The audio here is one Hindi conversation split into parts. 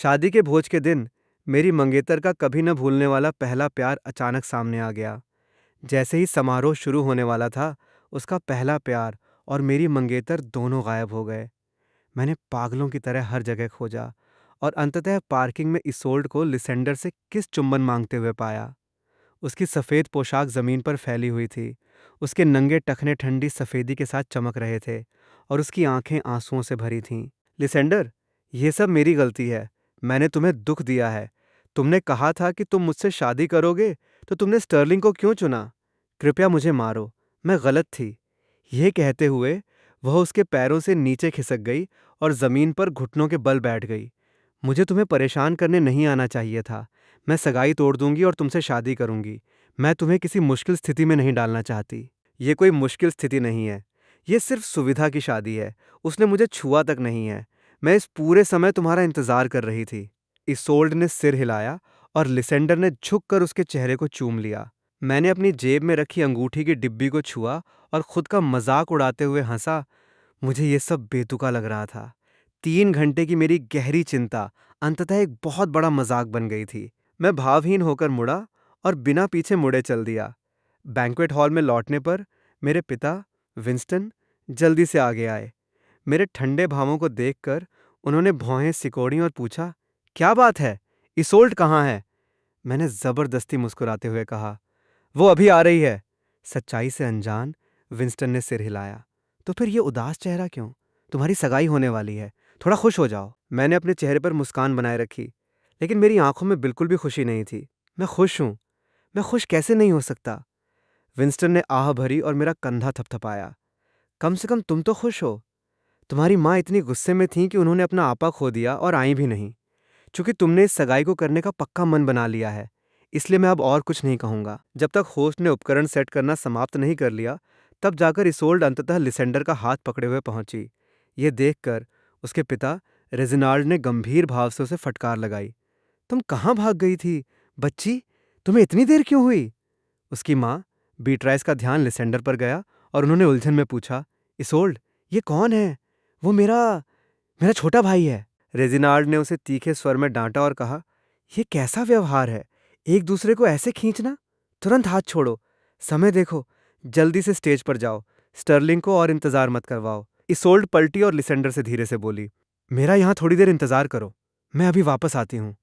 शादी के भोज के दिन मेरी मंगेतर का कभी न भूलने वाला पहला प्यार अचानक सामने आ गया। जैसे ही समारोह शुरू होने वाला था, उसका पहला प्यार और मेरी मंगेतर दोनों गायब हो गए। मैंने पागलों की तरह हर जगह खोजा और अंततः पार्किंग में इसोल्ड को लिसेंडर से किस चुंबन मांगते हुए पाया। उसकी सफ़ेद पोशाक ज़मीन पर फैली हुई थी। उसके नंगे टखने ठंडी सफ़ेदी के साथ चमक रहे थे और उसकी आंखें आंसुओं से भरी थीं। लिसेंडर, ये सब मेरी गलती है। मैंने तुम्हें दुख दिया है। तुमने कहा था कि तुम मुझसे शादी करोगे, तो तुमने स्टर्लिंग को क्यों चुना? कृपया मुझे मारो, मैं गलत थी। यह कहते हुए वह उसके पैरों से नीचे खिसक गई और ज़मीन पर घुटनों के बल बैठ गई। मुझे तुम्हें परेशान करने नहीं आना चाहिए था। मैं सगाई तोड़ दूंगी और तुमसे शादी करूंगी। मैं तुम्हें किसी मुश्किल स्थिति में नहीं डालना चाहती। ये कोई मुश्किल स्थिति नहीं है। ये सिर्फ सुविधा की शादी है। उसने मुझे छुआ तक नहीं है। मैं इस पूरे समय तुम्हारा इंतजार कर रही थी। इसोल्ड ने सिर हिलाया और लिसेंडर ने झुककर उसके चेहरे को चूम लिया। मैंने अपनी जेब में रखी अंगूठी की डिब्बी को छुआ और खुद का मजाक उड़ाते हुए हंसा। मुझे ये सब बेतुका लग रहा था। 3 घंटे की मेरी गहरी चिंता अंततः एक बहुत बड़ा मजाक बन गई थी। मैं भावहीन होकर मुड़ा और बिना पीछे मुड़े चल दिया। बैंक्वेट हॉल में लौटने पर मेरे पिता, विंस्टन, जल्दी से आगे आए। मेरे ठंडे भावों को देखकर उन्होंने भौहें सिकोड़ी और पूछा, क्या बात है? इसोल्ड कहाँ है? मैंने ज़बरदस्ती मुस्कुराते हुए कहा, वो अभी आ रही है। सच्चाई से अनजान विंस्टन ने सिर हिलाया। तो फिर ये उदास चेहरा क्यों? तुम्हारी सगाई होने वाली है, थोड़ा खुश हो जाओ। मैंने अपने चेहरे पर मुस्कान बनाए रखी, लेकिन मेरी आंखों में बिल्कुल भी खुशी नहीं थी। मैं खुश हूं। मैं खुश कैसे नहीं हो सकता? विंस्टन ने आह भरी और मेरा कंधा थपथपाया। कम से कम तुम तो खुश हो। तुम्हारी माँ इतनी गुस्से में थी कि उन्होंने अपना आपा खो दिया और आई भी नहीं। चूंकि तुमने इस सगाई को करने का पक्का मन बना लिया है, इसलिए मैं अब और कुछ नहीं कहूंगा। जब तक होस्ट ने उपकरण सेट करना समाप्त नहीं कर लिया, तब जाकर इसोल्ड अंततः लिसेंडर का हाथ पकड़े हुए पहुंची। ये देखकर उसके पिता रेजिनाल्ड ने गंभीर भाव से उसे फटकार लगाई। तुम कहाँ भाग गई थी बच्ची? तुम्हें इतनी देर क्यों हुई? उसकी माँ बीट्राइस का ध्यान लिसेंडर पर गया और उन्होंने उलझन में पूछा, इसोल्ड, ये कौन है? वो मेरा मेरा छोटा भाई है। रेजिनाल्ड ने उसे तीखे स्वर में डांटा और कहा, यह कैसा व्यवहार है? एक दूसरे को ऐसे खींचना? तुरंत हाथ छोड़ो। समय देखो। जल्दी से स्टेज पर जाओ। स्टर्लिंग को और इंतजार मत करवाओ। इसोल्ड पलटी और लिसेंडर से धीरे से बोली, मेरा यहाँ थोड़ी देर इंतजार करो। मैं अभी वापस आती हूँ।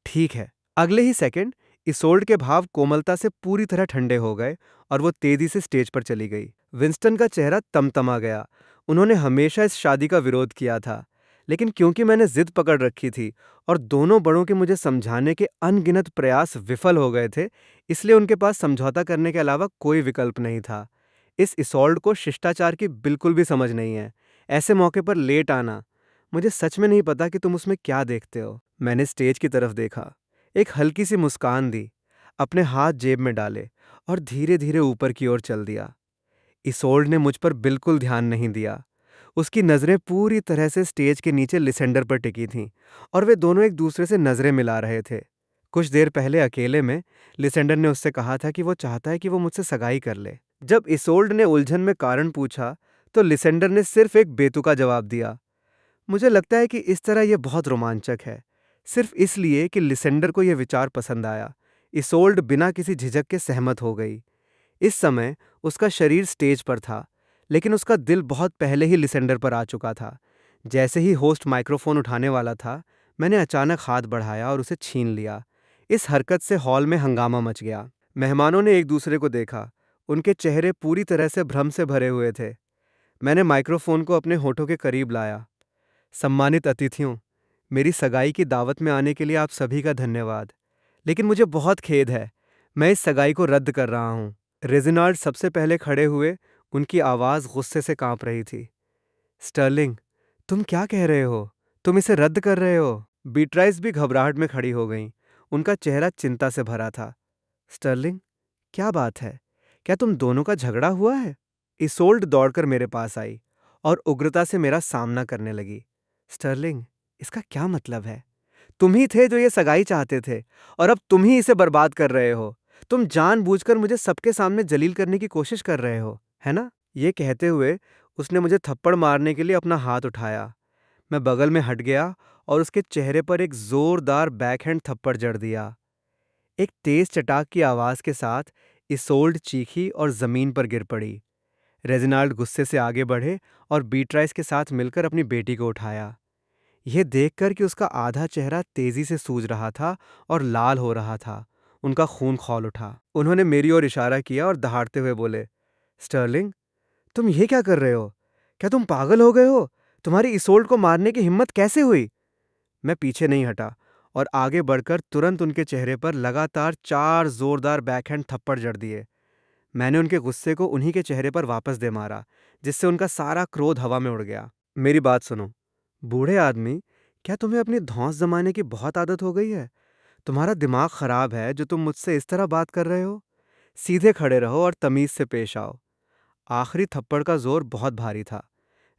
ठीक है। अगले ही सेकंड इसोल्ड के भाव कोमलता से पूरी तरह ठंडे हो गए और वो तेजी से स्टेज पर चली गई। विंस्टन का चेहरा तमतमा गया। उन्होंने हमेशा इस शादी का विरोध किया था, लेकिन क्योंकि मैंने जिद पकड़ रखी थी और दोनों बड़ों के मुझे समझाने के अनगिनत प्रयास विफल हो गए थे, इसलिए उनके पास समझौता करने के अलावा कोई विकल्प नहीं था। इस इसोल्ड को शिष्टाचार की बिल्कुल भी समझ नहीं है। ऐसे मौके पर लेट आना। मुझे सच में नहीं पता कि तुम उसमें क्या देखते हो। मैंने स्टेज की तरफ देखा, एक हल्की सी मुस्कान दी, अपने हाथ जेब में डाले और धीरे धीरे ऊपर की ओर चल दिया। इसोल्ड ने मुझ पर बिल्कुल ध्यान नहीं दिया। उसकी नज़रें पूरी तरह से स्टेज के नीचे लिसेंडर पर टिकी थीं और वे दोनों एक दूसरे से नज़रें मिला रहे थे। कुछ देर पहले अकेले में लिसेंडर ने उससे कहा था कि वो चाहता है कि वो मुझसे सगाई कर ले। जब इसोल्ड ने उलझन में कारण पूछा, तो लिसेंडर ने सिर्फ एक बेतुका जवाब दिया। मुझे लगता है कि इस तरह यह बहुत रोमांचक है। सिर्फ इसलिए कि लिसेंडर को यह विचार पसंद आया, इसोल्ड बिना किसी झिझक के सहमत हो गई। इस समय उसका शरीर स्टेज पर था, लेकिन उसका दिल बहुत पहले ही लिसेंडर पर आ चुका था। जैसे ही होस्ट माइक्रोफोन उठाने वाला था, मैंने अचानक हाथ बढ़ाया और उसे छीन लिया। इस हरकत से हॉल में हंगामा मच गया। मेहमानों ने एक दूसरे को देखा। उनके चेहरे पूरी तरह से भ्रम से भरे हुए थे। मैंने माइक्रोफोन को अपने होठों के करीब लाया। सम्मानित अतिथियों, मेरी सगाई की दावत में आने के लिए आप सभी का धन्यवाद, लेकिन मुझे बहुत खेद है, मैं इस सगाई को रद्द कर रहा हूँ। रेजिनाल्ड सबसे पहले खड़े हुए। उनकी आवाज़ गुस्से से कांप रही थी। स्टर्लिंग, तुम क्या कह रहे हो? तुम इसे रद्द कर रहे हो? बीट्राइस भी घबराहट में खड़ी हो गईं। उनका चेहरा चिंता से भरा था। स्टर्लिंग, क्या बात है? क्या तुम दोनों का झगड़ा हुआ है? इसोल्ड दौड़कर मेरे पास आई और उग्रता से मेरा सामना करने लगी। स्टर्लिंग, इसका क्या मतलब है? तुम ही थे जो ये सगाई चाहते थे और अब तुम ही इसे बर्बाद कर रहे हो। तुम जानबूझकर मुझे सबके सामने जलील करने की कोशिश कर रहे हो, है ना? ये कहते हुए उसने मुझे थप्पड़ मारने के लिए अपना हाथ उठाया। मैं बगल में हट गया और उसके चेहरे पर एक जोरदार बैकहैंड थप्पड़ जड़ दिया। एक तेज चटाक की आवाज के साथ इसोल्ड चीखी और जमीन पर गिर पड़ी। रेजिनाल्ड गुस्से से आगे बढ़े और बीट्राइस के साथ मिलकर अपनी बेटी को उठाया। यह देखकर कि उसका आधा चेहरा तेजी से सूज रहा था और लाल हो रहा था, उनका खून खौल उठा। उन्होंने मेरी ओर इशारा किया और दहाड़ते हुए बोले, स्टर्लिंग, तुम ये क्या कर रहे हो? क्या तुम पागल हो गए हो? तुम्हारी इसोल्ड को मारने की हिम्मत कैसे हुई? मैं पीछे नहीं हटा और आगे बढ़कर तुरंत उनके चेहरे पर लगातार 4 जोरदार बैकहैंड थप्पड़ जड़ दिए। मैंने उनके गुस्से को उन्हीं के चेहरे पर वापस दे मारा, जिससे उनका सारा क्रोध हवा में उड़ गया। मेरी बात सुनो, बूढ़े आदमी, क्या तुम्हें अपनी धौंस जमाने की बहुत आदत हो गई है? तुम्हारा दिमाग खराब है जो तुम मुझसे इस तरह बात कर रहे हो? सीधे खड़े रहो और तमीज से पेश आओ। आखिरी थप्पड़ का जोर बहुत भारी था।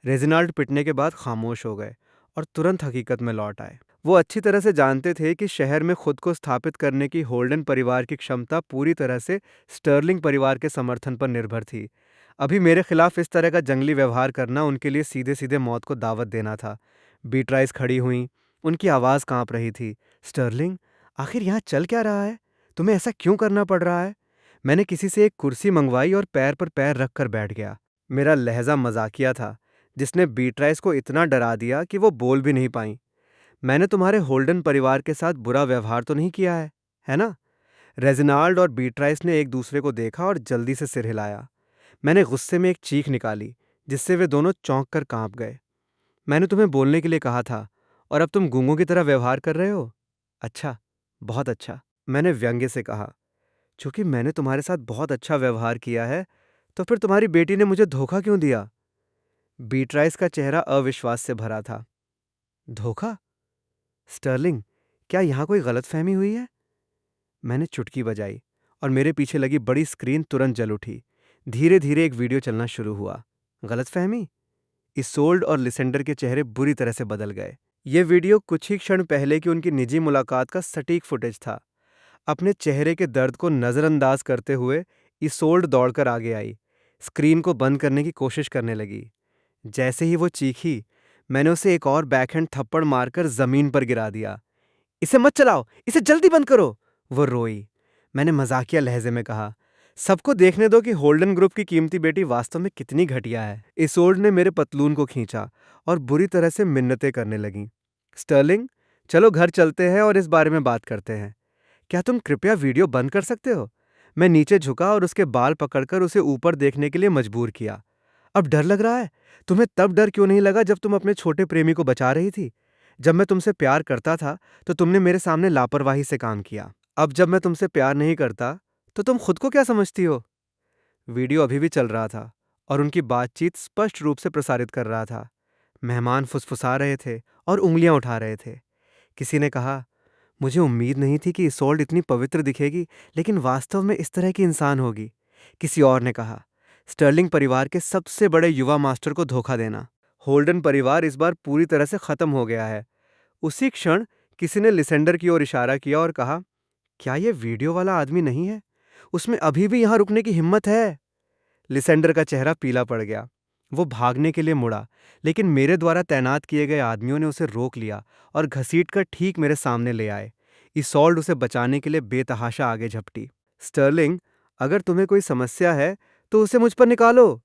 रेजिनाल्ड पिटने के बाद खामोश हो गए और तुरंत हकीकत में लौट आए। वो अच्छी तरह से जानते थे कि शहर में खुद को स्थापित करने की होल्डन परिवार की क्षमता पूरी तरह से स्टर्लिंग परिवार के समर्थन पर निर्भर थी। अभी मेरे खिलाफ इस तरह का जंगली व्यवहार करना उनके लिए सीधे सीधे मौत को दावत देना था। बीट्राइस खड़ी हुई, उनकी आवाज़ कांप रही थी। स्टर्लिंग, आखिर यहाँ चल क्या रहा है? तुम्हें ऐसा क्यों करना पड़ रहा है? मैंने किसी से एक कुर्सी मंगवाई और पैर पर पैर रख कर बैठ गया। मेरा लहजा मजाकिया था, जिसने बीट्राइस को इतना डरा दिया कि वो बोल भी नहीं पाई। मैंने तुम्हारे होल्डन परिवार के साथ बुरा व्यवहार तो नहीं किया है ना? रेजिनाल्ड और बीट्राइस ने एक दूसरे को देखा और जल्दी से सिर हिलाया। मैंने गुस्से में एक चीख निकाली, जिससे वे दोनों चौंक कर कांप गए। मैंने तुम्हें बोलने के लिए कहा था और अब तुम गूंगों की तरह व्यवहार कर रहे हो? अच्छा, बहुत अच्छा, मैंने व्यंग्य से कहा। चूंकि मैंने तुम्हारे साथ बहुत अच्छा व्यवहार किया है, तो फिर तुम्हारी बेटी ने मुझे धोखा क्यों दिया? बीट्राइस का चेहरा अविश्वास से भरा था। धोखा? स्टर्लिंग, क्या यहाँ कोई गलतफहमी हुई है? मैंने चुटकी बजाई और मेरे पीछे लगी बड़ी स्क्रीन तुरंत जल उठी। धीरे धीरे एक वीडियो चलना शुरू हुआ। गलतफहमी? इसोल्ड और लिसेंडर के चेहरे बुरी तरह से बदल गए। ये वीडियो कुछ ही क्षण पहले की उनकी निजी मुलाकात का सटीक फुटेज था। अपने चेहरे के दर्द को नजरअंदाज करते हुए इसोल्ड दौड़कर आगे आई, स्क्रीन को बंद करने की कोशिश करने लगी। जैसे ही वो चीखी, मैंने उसे एक और बैकहैंड थप्पड़ मारकर जमीन पर गिरा दिया। इसे मत चलाओ, इसे जल्दी बंद करो, वो रोई। मैंने मजाकिया लहजे में कहा, सबको देखने दो कि होल्डन ग्रुप की कीमती बेटी वास्तव में कितनी घटिया है। इसोल्ड ने मेरे पतलून को खींचा और बुरी तरह से मिन्नतें करने लगी। स्टर्लिंग, चलो घर चलते हैं और इस बारे में बात करते हैं। क्या तुम कृपया वीडियो बंद कर सकते हो? मैं नीचे झुका और उसके बाल पकड़कर उसे ऊपर देखने के लिए मजबूर किया। अब डर लग रहा है? तुम्हें तब डर क्यों नहीं लगा जब तुम अपने छोटे प्रेमी को बचा रही थी? जब मैं तुमसे प्यार करता था तो तुमने मेरे सामने लापरवाही से काम किया। अब जब मैं तुमसे प्यार नहीं करता तो तुम खुद को क्या समझती हो? वीडियो अभी भी चल रहा था और उनकी बातचीत स्पष्ट रूप से प्रसारित कर रहा था। मेहमान फुसफुसा रहे थे और उंगलियां उठा रहे थे। किसी ने कहा, मुझे उम्मीद नहीं थी कि इसोल्ड इतनी पवित्र दिखेगी, लेकिन वास्तव में इस तरह की इंसान होगी। किसी और ने कहा, स्टर्लिंग परिवार के सबसे बड़े युवा मास्टर को धोखा देना। होल्डन परिवार इस बार पूरी तरह से खत्म हो गया है। उसी क्षण किसी ने लिसेंडर की ओर इशारा किया और कहा, क्या यह वीडियो वाला आदमी नहीं है? उसमें अभी भी यहां रुकने की हिम्मत है। लिसेंडर का चेहरा पीला पड़ गया। वो भागने के लिए मुड़ा, लेकिन मेरे द्वारा तैनात किए गए आदमियों ने उसे रोक लिया और घसीटकर ठीक मेरे सामने ले आए। इसोल्ड उसे बचाने के लिए बेतहाशा आगे झपटी। स्टर्लिंग, अगर तुम्हें कोई समस्या है तो उसे मुझ पर निकालो।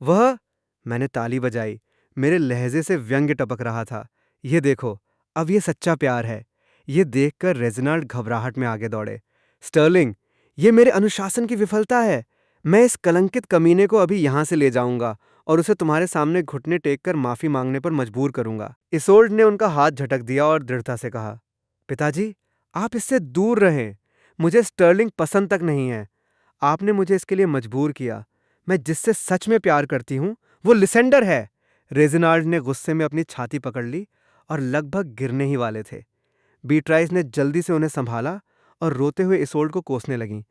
वह, मैंने ताली बजाई। मेरे लहजे से व्यंग्य टपक रहा था। ये देखो, अब ये सच्चा प्यार है। ये देखकर रेजिनाल्ड घबराहट में आगे दौड़े। स्टर्लिंग, ये मेरे अनुशासन की विफलता है। मैं इस कलंकित कमीने को अभी यहां से ले जाऊंगा और उसे तुम्हारे सामने घुटने टेक कर माफी मांगने पर मजबूर करूंगा। इसोल्ड ने उनका हाथ झटक दिया और दृढ़ता से कहा, पिताजी, आप इससे दूर रहें। मुझे स्टर्लिंग पसंद तक नहीं है। आपने मुझे इसके लिए मजबूर किया। मैं जिससे सच में प्यार करती हूं वो लिसेंडर है। रेजिनाल्ड ने गुस्से में अपनी छाती पकड़ ली और लगभग गिरने ही वाले थे। बीट्राइस ने जल्दी से उन्हें संभाला और रोते हुए इसोल्ड को कोसने लगी।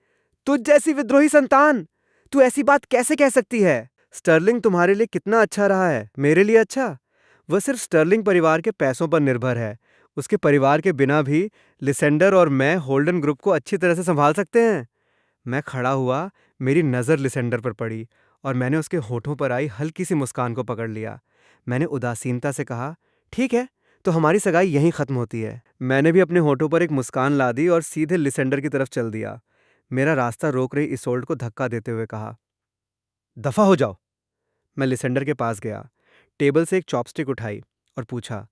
तुझ जैसी विद्रोही संतान, तू ऐसी बात कैसे कह सकती है? स्टर्लिंग तुम्हारे लिए कितना अच्छा रहा है, मेरे लिए अच्छा? वह सिर्फ स्टर्लिंग परिवार के पैसों पर निर्भर है। उसके परिवार के बिना भी लिसेंडर और मैं होल्डन ग्रुप को अच्छी तरह से संभाल सकते हैं। मैं खड़ा हुआ, मेरी नज़र लिसेंडर पर पड़ी और मैंने उसके होठों पर आई हल्की सी मुस्कान को पकड़ लिया। मैंने उदासीनता से कहा, ठीक है, तो हमारी सगाई यहीं खत्म होती है। मैंने भी अपने होठों पर एक मुस्कान ला दी और सीधे लिसेंडर की तरफ चल दिया। मेरा रास्ता रोक रही इसोल्ड को धक्का देते हुए कहा, दफा हो जाओ। मैं लिसेंडर के पास गया, टेबल से एक चॉपस्टिक उठाई और पूछा,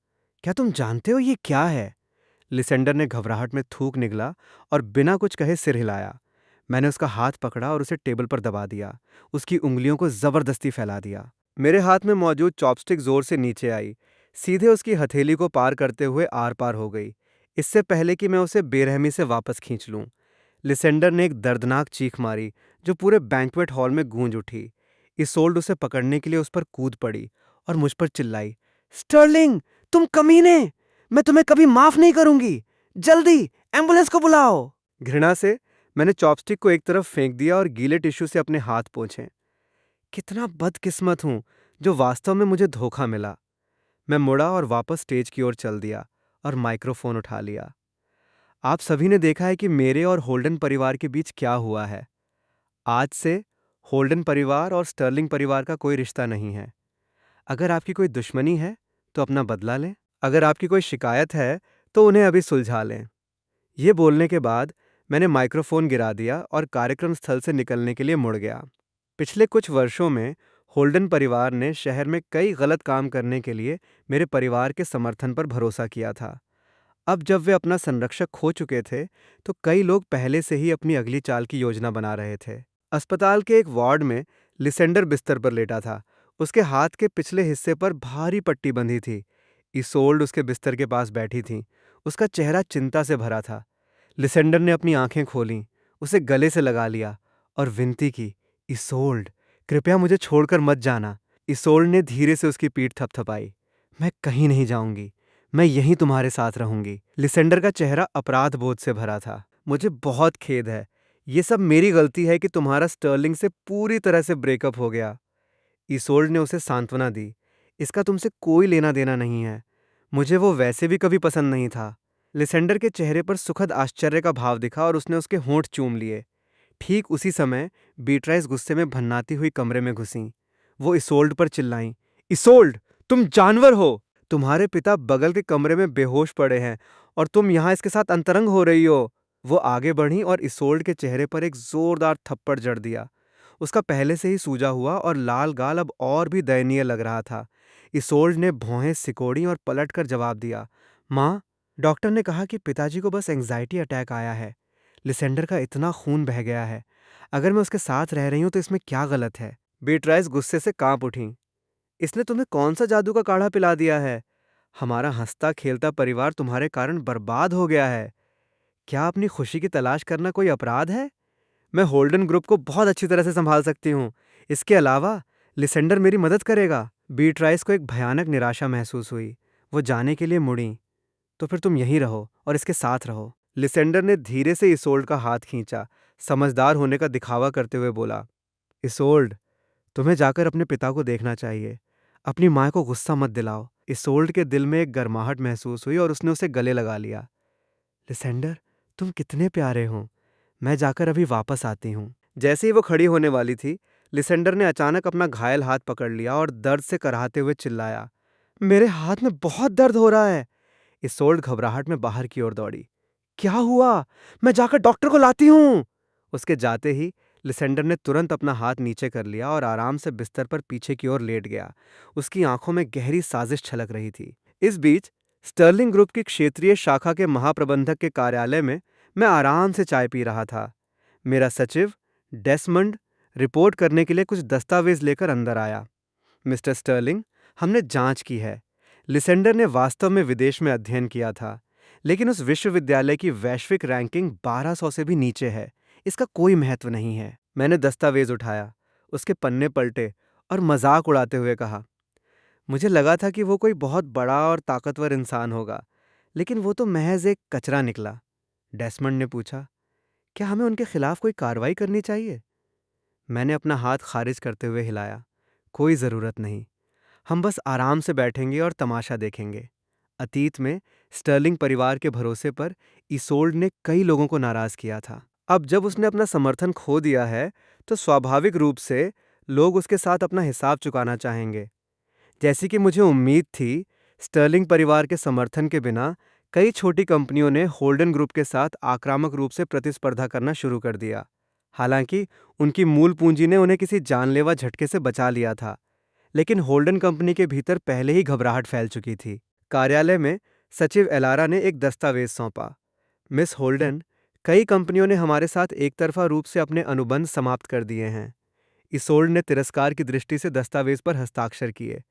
क्या तुम जानते हो ये क्या है? लिसेंडर ने घबराहट में थूक निगला और बिना कुछ कहे सिर हिलाया। मैंने उसका हाथ पकड़ा और उसे टेबल पर दबा दिया, उसकी उंगलियों को जबरदस्ती फैला दिया। मेरे हाथ में मौजूद चॉपस्टिक जोर से नीचे आई, सीधे उसकी हथेली को पार करते हुए आर पार हो गई, इससे पहले कि मैं उसे बेरहमी से वापस खींच लूं। लिसेंडर ने एक दर्दनाक चीख मारी जो पूरे बैंक्वेट हॉल में गूंज उठी। इसोल्ड उसे पकड़ने के लिए उस पर कूद पड़ी और मुझ पर चिल्लाई, स्टर्लिंग, तुम कमीने! मैं तुम्हें कभी माफ नहीं करूंगी! जल्दी एम्बुलेंस को बुलाओ! घृणा से मैंने चॉपस्टिक को एक तरफ फेंक दिया और गीले टिश्यू से अपने हाथ पोंछे। कितना बदकिस्मत हूं जो वास्तव में मुझे धोखा मिला। मैं मुड़ा और वापस स्टेज की ओर चल दिया और माइक्रोफोन उठा लिया। आप सभी ने देखा है कि मेरे और होल्डन परिवार के बीच क्या हुआ है। आज से होल्डन परिवार और स्टर्लिंग परिवार का कोई रिश्ता नहीं है। अगर आपकी कोई दुश्मनी है तो अपना बदला लें। अगर आपकी कोई शिकायत है तो उन्हें अभी सुलझा लें। ये बोलने के बाद मैंने माइक्रोफोन गिरा दिया और कार्यक्रम स्थल से निकलने के लिए मुड़ गया। पिछले कुछ वर्षों में होल्डन परिवार ने शहर में कई गलत काम करने के लिए मेरे परिवार के समर्थन पर भरोसा किया था। अब जब वे अपना संरक्षक खो चुके थे तो कई लोग पहले से ही अपनी अगली चाल की योजना बना रहे थे। अस्पताल के एक वार्ड में लिसेंडर बिस्तर पर लेटा था। उसके हाथ के पिछले हिस्से पर भारी पट्टी बंधी थी। इसोल्ड उसके बिस्तर के पास बैठी थी। उसका चेहरा चिंता से भरा था। लिसेंडर ने अपनी आंखें खोलीं, उसे गले से लगा लिया और विनती की, इसोल्ड, कृपया मुझे छोड़कर मत जाना। इसोल्ड ने धीरे से उसकी पीठ थपथपाई। मैं कहीं नहीं जाऊंगी, मैं यहीं तुम्हारे साथ रहूंगी। लिसेंडर का चेहरा अपराध बोध से भरा था। मुझे बहुत खेद है। ये सब मेरी गलती है कि तुम्हारा स्टर्लिंग से पूरी तरह से ब्रेकअप हो गया। इसोल्ड ने उसे सांत्वना दी। इसका तुमसे कोई लेना देना नहीं है। मुझे वो वैसे भी कभी पसंद नहीं था। लिसेंडर के चेहरे पर सुखद आश्चर्य का भाव दिखा और उसने उसके होंठ चूम लिए। ठीक उसी समय बीट्राइस गुस्से में भन्नाती हुई कमरे में घुसीं। वो इसोल्ड पर चिल्लाईं, इसोल्ड, तुम जानवर हो! तुम्हारे पिता बगल के कमरे में बेहोश पड़े हैं और तुम यहाँ इसके साथ अंतरंग हो रही हो। वो आगे बढ़ी और इसोल्ड के चेहरे पर एक जोरदार थप्पड़ जड़ दिया। उसका पहले से ही सूजा हुआ और लाल गाल अब और भी दयनीय लग रहा था। इसोल्ड ने भौहें सिकोड़ी और पलटकर जवाब दिया, माँ, डॉक्टर ने कहा कि पिताजी को बस एंग्जाइटी अटैक आया है। लिसेंडर का इतना खून बह गया है। अगर मैं उसके साथ रह रही हूं तो इसमें क्या गलत है? बीट्राइस गुस्से से कांप उठी। इसने तुम्हें कौन सा जादू का काढ़ा पिला दिया है? हमारा हंसता खेलता परिवार तुम्हारे कारण बर्बाद हो गया है। क्या अपनी खुशी की तलाश करना कोई अपराध है? मैं होल्डन ग्रुप को बहुत अच्छी तरह से संभाल सकती हूँ। इसके अलावा लिसेंडर मेरी मदद करेगा। बीट्राइस को एक भयानक निराशा महसूस हुई। वो जाने के लिए मुड़ी। तो फिर तुम यहीं रहो और इसके साथ रहो। लिसेंडर ने धीरे से इसोल्ड का हाथ खींचा, समझदार होने का दिखावा करते हुए बोला, इसोल्ड, तुम्हें जाकर अपने पिता को देखना चाहिए। अपनी माँ को गुस्सा मत दिलाओ। इसोल्ड के दिल में एक गर्माहट महसूस हुई और उसने उसे गले लगा लिया। लिसेंडर, तुम कितने प्यारे हो। मैं जाकर अभी वापस आती हूँ। जैसे ही वो खड़ी होने वाली थी, लिसेंडर ने अचानक अपना घायल हाथ पकड़ लिया और दर्द से कराहते हुए चिल्लाया, मेरे हाथ में बहुत दर्द हो रहा है। इसोल्ड घबराहट में बाहर की ओर दौड़ी। क्या हुआ? मैं जाकर डॉक्टर को लाती हूँ। उसके जाते ही लिसेंडर ने तुरंत अपना हाथ नीचे कर लिया और आराम से बिस्तर पर पीछे की ओर लेट गया। उसकी आंखों में गहरी साजिश छलक रही थी। इस बीच स्टर्लिंग ग्रुप की क्षेत्रीय शाखा के महाप्रबंधक के कार्यालय में मैं आराम से चाय पी रहा था। मेरा सचिव डेसमंड रिपोर्ट करने के लिए कुछ दस्तावेज लेकर अंदर आया। मिस्टर स्टर्लिंग, हमने जांच की है। लिसेंडर ने वास्तव में विदेश में अध्ययन किया था, लेकिन उस विश्वविद्यालय की वैश्विक रैंकिंग 1200 से भी नीचे है। इसका कोई महत्व नहीं है। मैंने दस्तावेज उठाया, उसके पन्ने पलटे और मजाक उड़ाते हुए कहा, मुझे लगा था कि वो कोई बहुत बड़ा और ताकतवर इंसान होगा, लेकिन वो तो महज एक कचरा निकला। डेसमंड ने पूछा, क्या हमें उनके खिलाफ कोई कार्रवाई करनी चाहिए? मैंने अपना हाथ खारिज करते हुए हिलाया, कोई ज़रूरत नहीं। हम बस आराम से बैठेंगे और तमाशा देखेंगे। अतीत में स्टर्लिंग परिवार के भरोसे पर इसोल्ड ने कई लोगों को नाराज किया था। अब जब उसने अपना समर्थन खो दिया है तो स्वाभाविक रूप से लोग उसके साथ अपना हिसाब चुकाना चाहेंगे। जैसी कि मुझे उम्मीद थी, स्टर्लिंग परिवार के समर्थन के बिना कई छोटी कंपनियों ने होल्डन ग्रुप के साथ आक्रामक रूप से प्रतिस्पर्धा करना शुरू कर दिया। हालांकि उनकी मूल पूंजी ने उन्हें किसी जानलेवा झटके से बचा लिया था, लेकिन होल्डन कंपनी के भीतर पहले ही घबराहट फैल चुकी थी। कार्यालय में सचिव एलारा ने एक दस्तावेज सौंपा। मिस होल्डन, कई कंपनियों ने हमारे साथ एक तरफा रूप से अपने अनुबंध समाप्त कर दिए हैं। इसोल्ड ने तिरस्कार की दृष्टि से दस्तावेज पर हस्ताक्षर किए।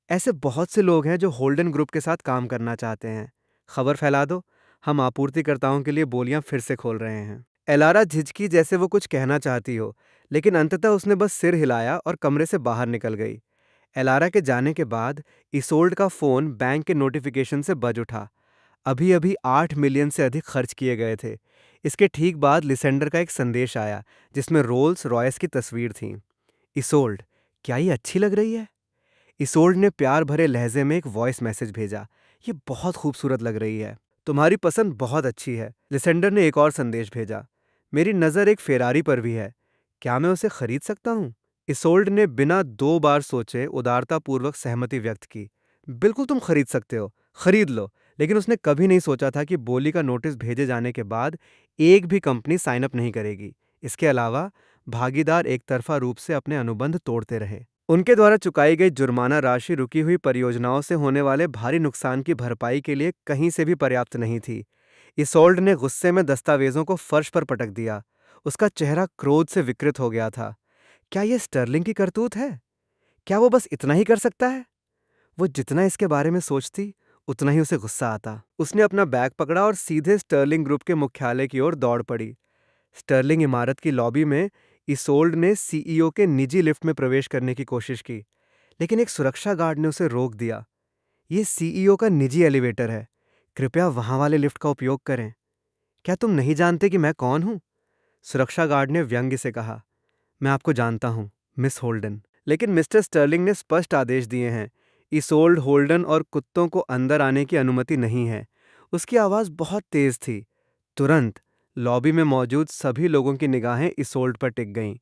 ऐसे बहुत से लोग हैं जो होल्डन ग्रुप के साथ काम करना चाहते हैं। खबर फैला दो, हम आपूर्तिकर्ताओं के लिए बोलियां फिर से खोल रहे हैं। एलारा झिझकी जैसे वो कुछ कहना चाहती हो, लेकिन अंततः उसने बस सिर हिलाया और कमरे से बाहर निकल गई। एलारा के जाने के बाद इसोल्ड का फोन बैंक के नोटिफिकेशन से बज उठा। अभी अभी 8 मिलियन से अधिक खर्च किए गए थे। इसके ठीक बाद लिसेंडर का एक संदेश आया, जिसमें रोल्स रॉयस की तस्वीर थी। इसोल्ड, क्या ये अच्छी लग रही है? इसोल्ड ने प्यार भरे लहजे में एक वॉइस मैसेज भेजा। ये बहुत खूबसूरत लग रही है। तुम्हारी पसंद बहुत अच्छी है। लिसेंडर ने एक और संदेश भेजा। मेरी नज़र एक फेरारी पर भी है। क्या मैं उसे खरीद सकता हूँ? इसोल्ड ने बिना 2 बार सोचे उदारतापूर्वक सहमति व्यक्त की। बिल्कुल तुम खरीद सकते हो, खरीद लो। लेकिन उसने कभी नहीं सोचा था कि बोली का नोटिस भेजे जाने के बाद एक भी कंपनी साइन अप नहीं करेगी। इसके अलावा भागीदार एक तरफा रूप से अपने अनुबंध तोड़ते रहे। उनके द्वारा चुकाई गई जुर्माना राशि रुकी हुई परियोजनाओं से होने वाले भारी नुकसान की भरपाई के लिए कहीं से भी पर्याप्त नहीं थी। इसोल्ड ने गुस्से में दस्तावेजों को फर्श पर पटक दिया। उसका चेहरा क्रोध से विकृत हो गया था। क्या यह स्टर्लिंग की करतूत है? क्या वो बस इतना ही कर सकता है? वो जितना इसके बारे में सोचती, उतना ही उसे गुस्सा आता। उसने अपना बैग पकड़ा और सीधे स्टर्लिंग ग्रुप के मुख्यालय की ओर दौड़ पड़ी। स्टर्लिंग इमारत की लॉबी में इसोल्ड ने सीईओ के निजी लिफ्ट में प्रवेश करने की कोशिश की, लेकिन एक सुरक्षा गार्ड ने उसे रोक दिया। ये सीईओ का निजी एलिवेटर है, कृपया वहां वाले लिफ्ट का उपयोग करें। क्या तुम नहीं जानते कि मैं कौन हूं? सुरक्षा गार्ड ने व्यंग्य से कहा। मैं आपको जानता हूं, मिस होल्डन, लेकिन मिस्टर स्टर्लिंग ने स्पष्ट आदेश दिए हैं। इसोल्ड, होल्डन और कुत्तों को अंदर आने की अनुमति नहीं है। उसकी आवाज़ बहुत तेज थी। तुरंत लॉबी में मौजूद सभी लोगों की निगाहें इसोल्ड पर टिक गईं।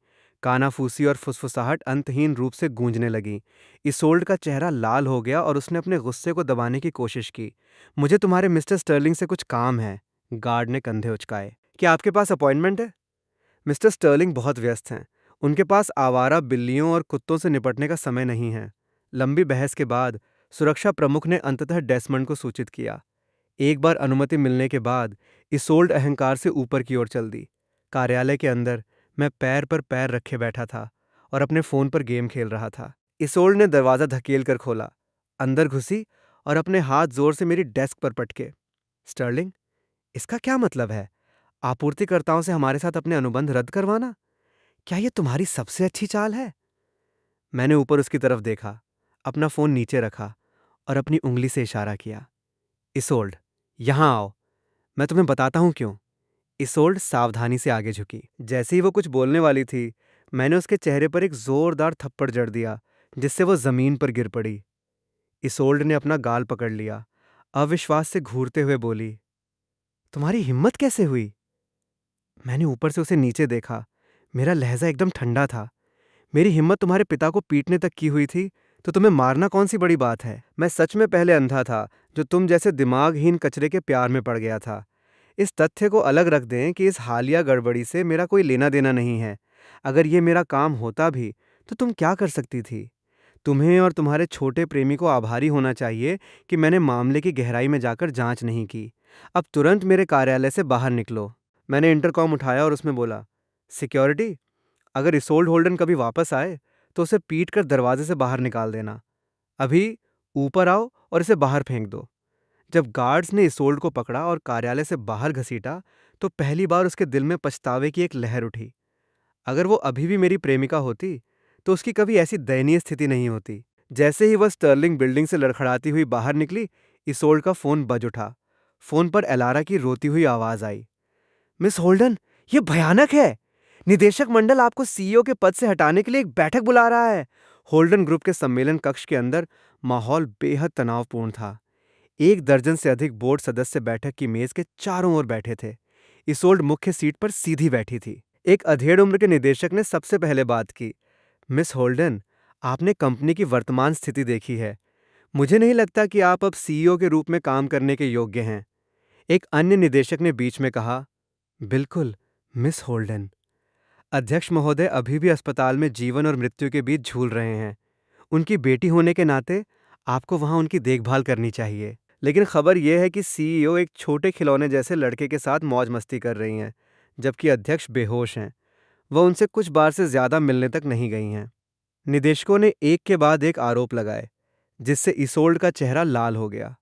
कानाफूसी और फुसफुसाहट अंतहीन रूप से गूंजने लगी। इसोल्ड का चेहरा लाल हो गया और उसने अपने गुस्से को दबाने की कोशिश की। मुझे तुम्हारे मिस्टर स्टर्लिंग से कुछ काम है। गार्ड ने कंधे उचकाए। क्या आपके पास अपॉइंटमेंट है? मिस्टर स्टर्लिंग बहुत व्यस्त हैं। उनके पास आवारा बिल्लियों और कुत्तों से निपटने का समय नहीं है। लंबी बहस के बाद सुरक्षा प्रमुख ने अंततः डेसमंड को सूचित किया। एक बार अनुमति मिलने के बाद इसोल्ड अहंकार से ऊपर की ओर चल दी। कार्यालय के अंदर मैं पैर पर पैर रखे बैठा था और अपने फोन पर गेम खेल रहा था। इसोल्ड ने दरवाजा धकेल कर खोला, अंदर घुसी और अपने हाथ जोर से मेरी डेस्क पर पटके। स्टर्लिंग, इसका क्या मतलब है? आपूर्तिकर्ताओं से हमारे साथ अपने अनुबंध रद्द करवाना? क्या यह तुम्हारी सबसे अच्छी चाल है? मैंने ऊपर उसकी तरफ देखा, अपना फोन नीचे रखा और अपनी उंगली से इशारा किया। इसोल्ड, यहां आओ, मैं तुम्हें बताता हूं क्यों। इसोल्ड सावधानी से आगे झुकी। जैसे ही वो कुछ बोलने वाली थी, मैंने उसके चेहरे पर एक जोरदार थप्पड़ जड़ दिया, जिससे वो जमीन पर गिर पड़ी। इसोल्ड ने अपना गाल पकड़ लिया, अविश्वास से घूरते हुए बोली, तुम्हारी हिम्मत कैसे हुई? मैंने ऊपर से उसे नीचे देखा। मेरा लहजा एकदम ठंडा था। मेरी हिम्मत तुम्हारे पिता को पीटने तक की हुई थी, तो तुम्हें मारना कौन सी बड़ी बात है? मैं सच में पहले अंधा था, जो तुम जैसे दिमागहीन कचरे के प्यार में पड़ गया था। इस तथ्य को अलग रख दें कि इस हालिया गड़बड़ी से मेरा कोई लेना देना नहीं है। अगर ये मेरा काम होता भी, तो तुम क्या कर सकती थी? तुम्हें और तुम्हारे छोटे प्रेमी को आभारी होना चाहिए कि मैंने मामले की गहराई में जाकर जांच नहीं की। अब तुरंत मेरे कार्यालय से बाहर निकलो। मैंने इंटरकॉम उठाया और उसमें बोला, सिक्योरिटी, अगर इसोल्ड होल्डन कभी वापस आए तो उसे पीट कर दरवाजे से बाहर निकाल देना। अभी ऊपर आओ और इसे बाहर फेंक दो। जब गार्ड्स ने इसोल्ड को पकड़ा और कार्यालय से बाहर घसीटा, तो पहली बार उसके दिल में पछतावे की एक लहर उठी। अगर वो अभी भी मेरी प्रेमिका होती, तो उसकी कभी ऐसी दयनीय स्थिति नहीं होती। जैसे ही वह स्टर्लिंग बिल्डिंग से लड़खड़ाती हुई बाहर निकली, इसोल्ड का फोन बज उठा। फोन पर एलारा की रोती हुई आवाज आई। मिस होल्डन, ये भयानक है। निदेशक मंडल आपको सीईओ के पद से हटाने के लिए एक बैठक बुला रहा है। होल्डन ग्रुप के सम्मेलन कक्ष के अंदर माहौल बेहद तनावपूर्ण था। 1 दर्जन से अधिक बोर्ड सदस्य बैठक की मेज के चारों ओर बैठे थे। इसोल्ड मुख्य सीट पर सीधी बैठी थी। एक अधेड़ उम्र के निदेशक ने सबसे पहले बात की। मिस होल्डन, आपने कंपनी की वर्तमान स्थिति देखी है। मुझे नहीं लगता कि आप अब सीईओ के रूप में काम करने के योग्य हैं। एक अन्य निदेशक ने बीच में कहा। बिल्कुल, मिस होल्डन। अध्यक्ष महोदय अभी भी अस्पताल में जीवन और मृत्यु के बीच झूल रहे हैं। उनकी बेटी होने के नाते आपको वहां उनकी देखभाल करनी चाहिए। लेकिन खबर यह है कि सीईओ एक छोटे खिलौने जैसे लड़के के साथ मौज मस्ती कर रही हैं, जबकि अध्यक्ष बेहोश हैं। वह उनसे कुछ बार से ज्यादा मिलने तक नहीं गई हैं। निदेशकों ने एक के बाद एक आरोप लगाए, जिससे इसोल्ड का चेहरा लाल हो गया।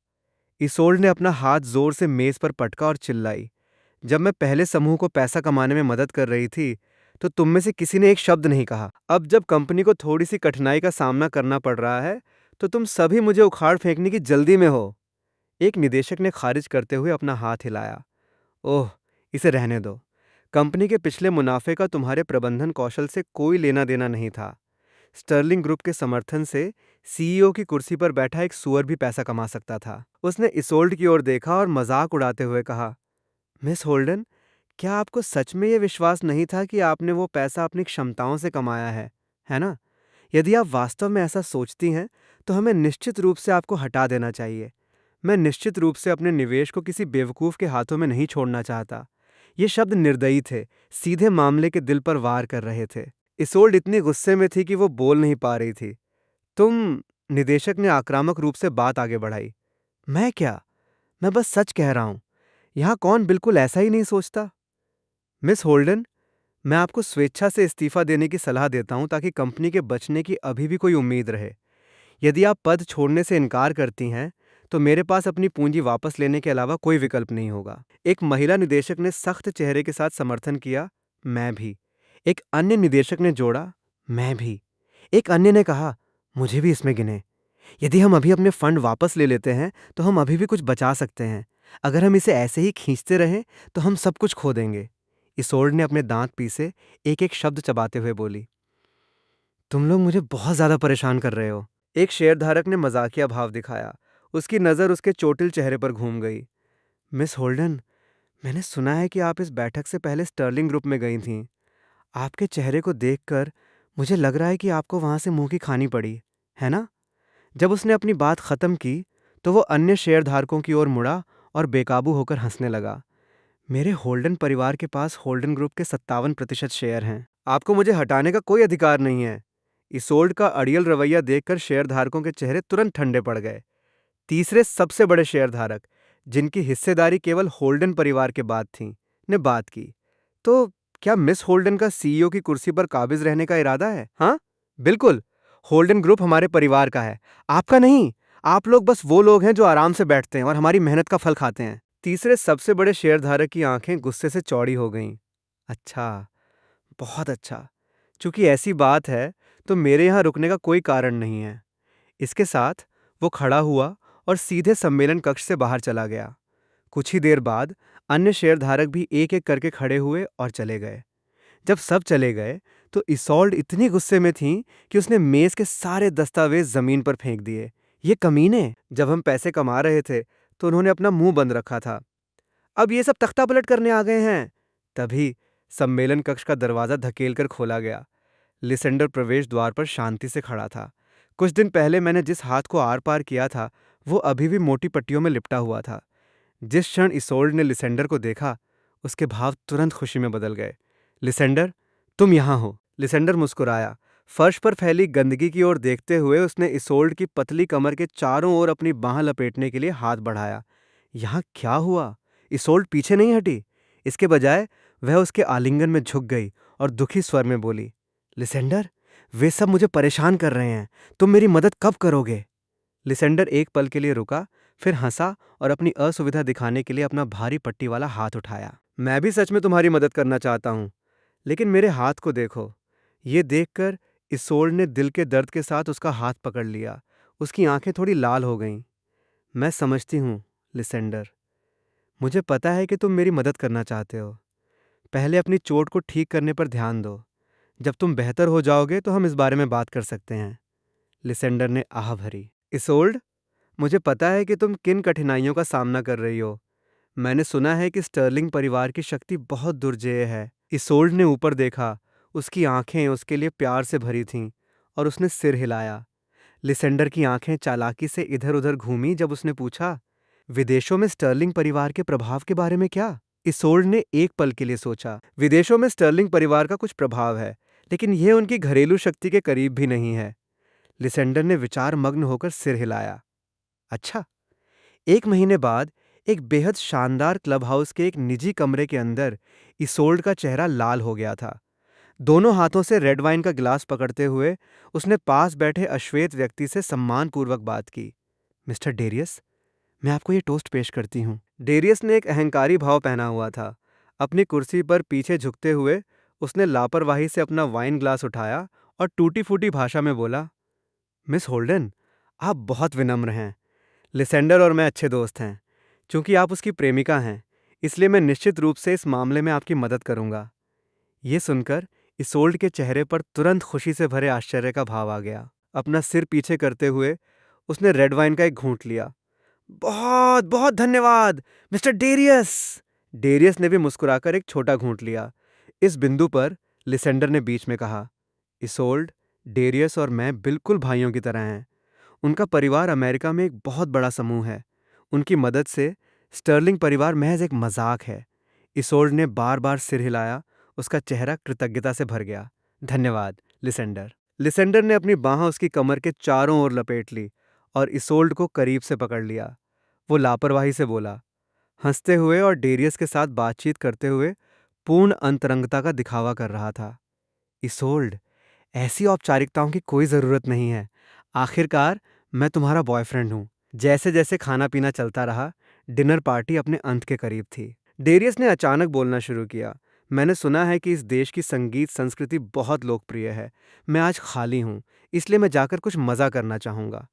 इसोल्ड ने अपना हाथ जोर से मेज पर पटका और चिल्लाई, जब मैं पहले समूह को पैसा कमाने में मदद कर रही थी, तो तुम में से किसी ने एक शब्द नहीं कहा। अब जब कंपनी को थोड़ी सी कठिनाई का सामना करना पड़ रहा है, तो तुम सभी मुझे उखाड़ फेंकने की जल्दी में हो। एक निदेशक ने खारिज करते हुए अपना हाथ हिलाया। ओह, इसे रहने दो। कंपनी के पिछले मुनाफे का तुम्हारे प्रबंधन कौशल से कोई लेना देना नहीं था। स्टर्लिंग ग्रुप के समर्थन से सीईओ की कुर्सी पर बैठा एक सुअर भी पैसा कमा सकता था। उसने इसोल्ड की ओर देखा और मजाक उड़ाते हुए कहा, मिस होल्डन, क्या आपको सच में यह विश्वास नहीं था कि आपने वो पैसा अपनी क्षमताओं से कमाया है ना? यदि आप वास्तव में ऐसा सोचती हैं, तो हमें निश्चित रूप से आपको हटा देना चाहिए। मैं निश्चित रूप से अपने निवेश को किसी बेवकूफ़ के हाथों में नहीं छोड़ना चाहता। ये शब्द निर्दयी थे, सीधे मामले के दिल पर वार कर रहे थे। इसोल्ड इतनी गुस्से में थी कि वो बोल नहीं पा रही थी। तुम, निदेशक ने आक्रामक रूप से बात आगे बढ़ाई। मैं क्या? मैं बस सच कह रहा हूं। यहां कौन बिल्कुल ऐसा ही नहीं सोचता? मिस होल्डन, मैं आपको स्वेच्छा से इस्तीफा देने की सलाह देता हूं, ताकि कंपनी के बचने की अभी भी कोई उम्मीद रहे। यदि आप पद छोड़ने से इनकार करती हैं, तो मेरे पास अपनी पूंजी वापस लेने के अलावा कोई विकल्प नहीं होगा। एक महिला निदेशक ने सख्त चेहरे के साथ समर्थन किया। मैं भी। एक अन्य निदेशक ने जोड़ा, मैं भी। एक अन्य ने कहा, मुझे भी इसमें गिने। यदि हम अभी अपने फंड वापस ले लेते हैं, तो हम अभी भी कुछ बचा सकते हैं। अगर हम इसे ऐसे ही खींचते रहें, तो हम सब कुछ खो देंगे। इसोल्ड ने अपने दांत पीसे एक एक शब्द चबाते हुए बोली, तुम लोग मुझे बहुत ज्यादा परेशान कर रहे हो। एक शेयरधारक ने मजाकिया भाव दिखाया। उसकी नजर उसके चोटिल चेहरे पर घूम गई। मिस होल्डन, मैंने सुना है कि आप इस बैठक से पहले स्टर्लिंग ग्रुप में गई थीं। आपके चेहरे को देखकर मुझे लग रहा है कि आपको वहां से मुंह की खानी पड़ी, है ना? जब उसने अपनी बात खत्म की, तो वो अन्य शेयरधारकों की ओर मुड़ा और बेकाबू होकर हंसने लगा। मेरे होल्डन परिवार के पास होल्डन ग्रुप के 57% शेयर हैं। आपको मुझे हटाने का कोई अधिकार नहीं है। इसोल्ड का अड़ियल रवैया देखकर शेयरधारकों के चेहरे तुरंत ठंडे पड़ गए। तीसरे सबसे बड़े शेयरधारक, जिनकी हिस्सेदारी केवल होल्डन परिवार के बाद थी, ने बात की। तो क्या मिस होल्डन का सीईओ की कुर्सी पर काबिज रहने का इरादा है? हाँ, बिल्कुल। होल्डन ग्रुप हमारे परिवार का है, आपका नहीं। आप लोग बस वो लोग हैं जो आराम से बैठते हैं और हमारी मेहनत का फल खाते हैं। तीसरे सबसे बड़े शेयरधारक की आंखें गुस्से से चौड़ी हो गईं। अच्छा, बहुत अच्छा। चूंकि ऐसी बात है, तो मेरे यहाँ रुकने का कोई कारण नहीं है। इसके साथ वो खड़ा हुआ और सीधे सम्मेलन कक्ष से बाहर चला गया। कुछ ही देर बाद अन्य शेयरधारक भी एक एक करके खड़े हुए और चले गए। जब सब चले गए, तो इसोल्ड इतनी गुस्से में थी कि उसने मेज के सारे दस्तावेज जमीन पर फेंक दिए। ये कमीने! जब हम पैसे कमा रहे थे, तो उन्होंने अपना मुंह बंद रखा था। अब ये सब तख्ता पलट करने आ गए हैं। तभी सम्मेलन कक्ष का दरवाजा धकेलकर खोला गया। लिसेंडर प्रवेश द्वार पर शांति से खड़ा था। कुछ दिन पहले मैंने जिस हाथ को आर पार किया था, वो अभी भी मोटी पट्टियों में लिपटा हुआ था। जिस क्षण इसोल्ड ने लिसेंडर को देखा, उसके भाव तुरंत खुशी में बदल गए। लिसेंडर, तुम यहाँ हो। लिसेंडर मुस्कुराया। फर्श पर फैली गंदगी की ओर देखते हुए उसने इसोल्ड की पतली कमर के चारों ओर अपनी बांह लपेटने के लिए हाथ बढ़ाया। यहाँ क्या हुआ? इसोल्ड पीछे नहीं हटी। इसके बजाय वह उसके आलिंगन में झुक गई और दुखी स्वर में बोली, लिसेंडर, वे सब मुझे परेशान कर रहे हैं। तुम मेरी मदद कब करोगे? लिसेंडर एक पल के लिए रुका, फिर हंसा और अपनी असुविधा दिखाने के लिए अपना भारी पट्टी वाला हाथ उठाया। मैं भी सच में तुम्हारी मदद करना चाहता हूँ, लेकिन मेरे हाथ को देखो। ये देखकर इसोल्ड ने दिल के दर्द के साथ उसका हाथ पकड़ लिया। उसकी आंखें थोड़ी लाल हो गईं। मैं समझती हूँ, लिसेंडर। मुझे पता है कि तुम मेरी मदद करना चाहते हो। पहले अपनी चोट को ठीक करने पर ध्यान दो। जब तुम बेहतर हो जाओगे, तो हम इस बारे में बात कर सकते हैं। लिसेंडर ने आह भरी। इसोल्ड, मुझे पता है कि तुम किन कठिनाइयों का सामना कर रही हो। मैंने सुना है कि स्टर्लिंग परिवार की शक्ति बहुत दुर्जेय है। इसोल्ड ने ऊपर देखा। उसकी आंखें उसके लिए प्यार से भरी थीं और उसने सिर हिलाया। लिसेंडर की आंखें चालाकी से इधर उधर घूमी जब उसने पूछा, विदेशों में स्टर्लिंग परिवार के प्रभाव के बारे में क्या? इसोल्ड ने एक पल के लिए सोचा। विदेशों में स्टर्लिंग परिवार का कुछ प्रभाव है, लेकिन यह उनकी घरेलू शक्ति के करीब भी नहीं है। लिसेंडर ने विचार मग्न होकर सिर हिलाया। अच्छा। एक महीने बाद एक बेहद शानदार क्लब हाउस के एक निजी कमरे के अंदर इसोल्ड का चेहरा लाल हो गया था। दोनों हाथों से रेड वाइन का गिलास पकड़ते हुए उसने पास बैठे अश्वेत व्यक्ति से सम्मानपूर्वक बात की। मिस्टर डेरियस, मैं आपको ये टोस्ट पेश करती हूँ। डेरियस ने एक अहंकारी भाव पहना हुआ था। अपनी कुर्सी पर पीछे झुकते हुए उसने लापरवाही से अपना वाइन ग्लास उठाया और टूटी फूटी भाषा में बोला, मिस होल्डन, आप बहुत विनम्र हैं। लिसेंडर और मैं अच्छे दोस्त हैं। चूंकि आप उसकी प्रेमिका हैं, इसलिए मैं निश्चित रूप से इस मामले में आपकी मदद करूंगा। ये सुनकर इसोल्ड के चेहरे पर तुरंत खुशी से भरे आश्चर्य का भाव आ गया। अपना सिर पीछे करते हुए उसने रेड वाइन का एक घूंट लिया। बहुत बहुत धन्यवाद मिस्टर डेरियस। डेरियस ने भी मुस्कुराकर एक छोटा घूंट लिया। इस बिंदु पर लिसेंडर ने बीच में कहा, इसोल्ड, डेरियस और मैं बिल्कुल भाइयों की तरह हैं। उनका परिवार अमेरिका में एक बहुत बड़ा समूह है। उनकी मदद से स्टर्लिंग परिवार महज एक मजाक है। इसोल्ड ने बार बार सिर हिलाया। उसका चेहरा कृतज्ञता से भर गया। धन्यवाद लिसेंडर। लिसेंडर ने अपनी बांह उसकी कमर के चारों ओर लपेट ली और इसोल्ड को करीब से पकड़ लिया। वो लापरवाही से बोला, हंसते हुए और डेरियस के साथ बातचीत करते हुए पूर्ण अंतरंगता का दिखावा कर रहा था। इसोल्ड, ऐसी औपचारिकताओं की कोई जरूरत नहीं है। आखिरकार मैं तुम्हारा बॉयफ्रेंड हूं। जैसे जैसे खाना पीना चलता रहा, डिनर पार्टी अपने अंत के करीब थी। डेरियस ने अचानक बोलना शुरू किया, मैंने सुना है कि इस देश की संगीत संस्कृति बहुत लोकप्रिय है। मैं आज खाली हूं, इसलिए मैं जाकर कुछ मजा करना चाहूंगा।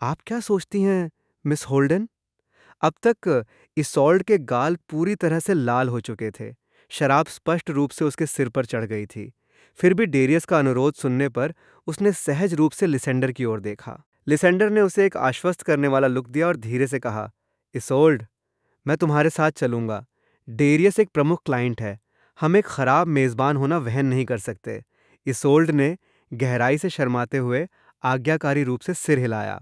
आप क्या सोचती हैं मिस होल्डन? अब तक इसोल्ड के गाल पूरी तरह से लाल हो चुके थे। शराब स्पष्ट रूप से उसके सिर पर चढ़ गई थी। फिर भी डेरियस का अनुरोध सुनने पर उसने सहज रूप से लिसेंडर की ओर देखा। लिसेंडर ने उसे एक आश्वस्त करने वाला लुक दिया और धीरे से कहा, इसोल्ड, मैं तुम्हारे साथ चलूंगा। डेरियस एक प्रमुख क्लाइंट है। हम एक खराब मेजबान होना वहन नहीं कर सकते। इसोल्ड ने गहराई से शर्माते हुए आज्ञाकारी रूप से सिर हिलाया।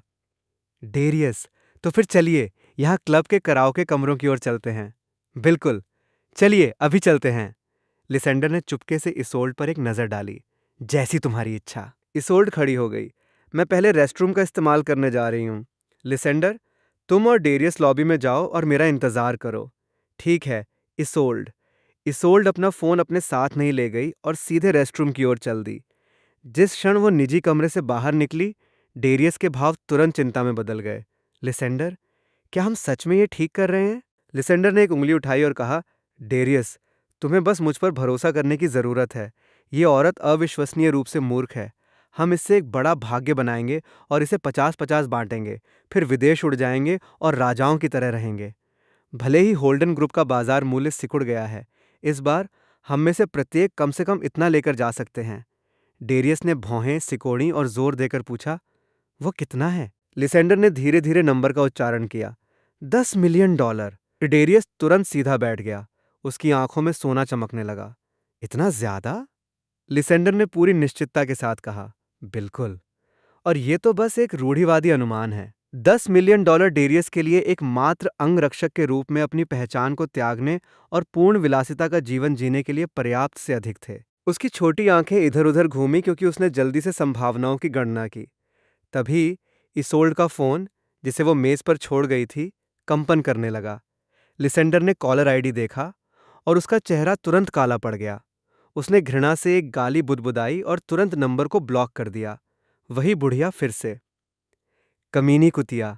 डेरियस, तो फिर चलिए यहाँ क्लब के कराओके कमरों की ओर चलते हैं। बिल्कुल, चलिए अभी चलते हैं। लिसेंडर ने चुपके से इसोल्ड पर एक नजर डाली। जैसी तुम्हारी इच्छा। इसोल्ड खड़ी हो गई। मैं पहले रेस्टरूम का इस्तेमाल करने जा रही हूँ। लिसेंडर, तुम और डेरियस लॉबी में जाओ और मेरा इंतजार करो। ठीक है। इसोल्ड। इसोल्ड अपना फोन अपने साथ नहीं ले गई और सीधे रेस्टरूम की ओर चल दी। जिस क्षण वो निजी कमरे से बाहर निकली, डेरियस के भाव तुरंत चिंता में बदल गए। लिसेंडर, क्या हम सच में ये ठीक कर रहे हैं? लिसेंडर ने एक उंगली उठाई और कहा, डेरियस, तुम्हें बस मुझ पर भरोसा करने की जरूरत है। ये औरत अविश्वसनीय रूप से मूर्ख है। हम इससे एक बड़ा भाग्य बनाएंगे और इसे 50-50 बांटेंगे। फिर विदेश उड़ जाएंगे और राजाओं की तरह रहेंगे। भले ही होल्डन ग्रुप का बाजार मूल्य सिकुड़ गया है, इस बार हम में से कम इतना लेकर जा सकते हैं। डेरियस ने भौहें सिकोड़ी और जोर देकर पूछा, वो कितना है? लिसेंडर ने धीरे धीरे नंबर का उच्चारण किया, $10 मिलियन। डेरियस तुरंत सीधा बैठ गया। उसकी आंखों में सोना चमकने लगा। इतना ज्यादा? लिसेंडर ने पूरी निश्चितता के साथ कहा, बिल्कुल। और ये तो बस एक रूढ़िवादी अनुमान है। $10 मिलियन डेरियस के लिए एक मात्र अंगरक्षक के रूप में अपनी पहचान को त्यागने और पूर्ण विलासिता का जीवन जीने के लिए पर्याप्त से अधिक थे। उसकी छोटी आंखें इधर उधर घूमी क्योंकि उसने जल्दी से संभावनाओं की गणना की। तभी इसोल्ड का फोन, जिसे वो मेज पर छोड़ गई थी, कंपन करने लगा। लिसेंडर ने कॉलर आईडी देखा और उसका चेहरा तुरंत काला पड़ गया। उसने घृणा से एक गाली बुदबुदाई और तुरंत नंबर को ब्लॉक कर दिया। वही बुढ़िया फिर से। कमीनी कुतिया।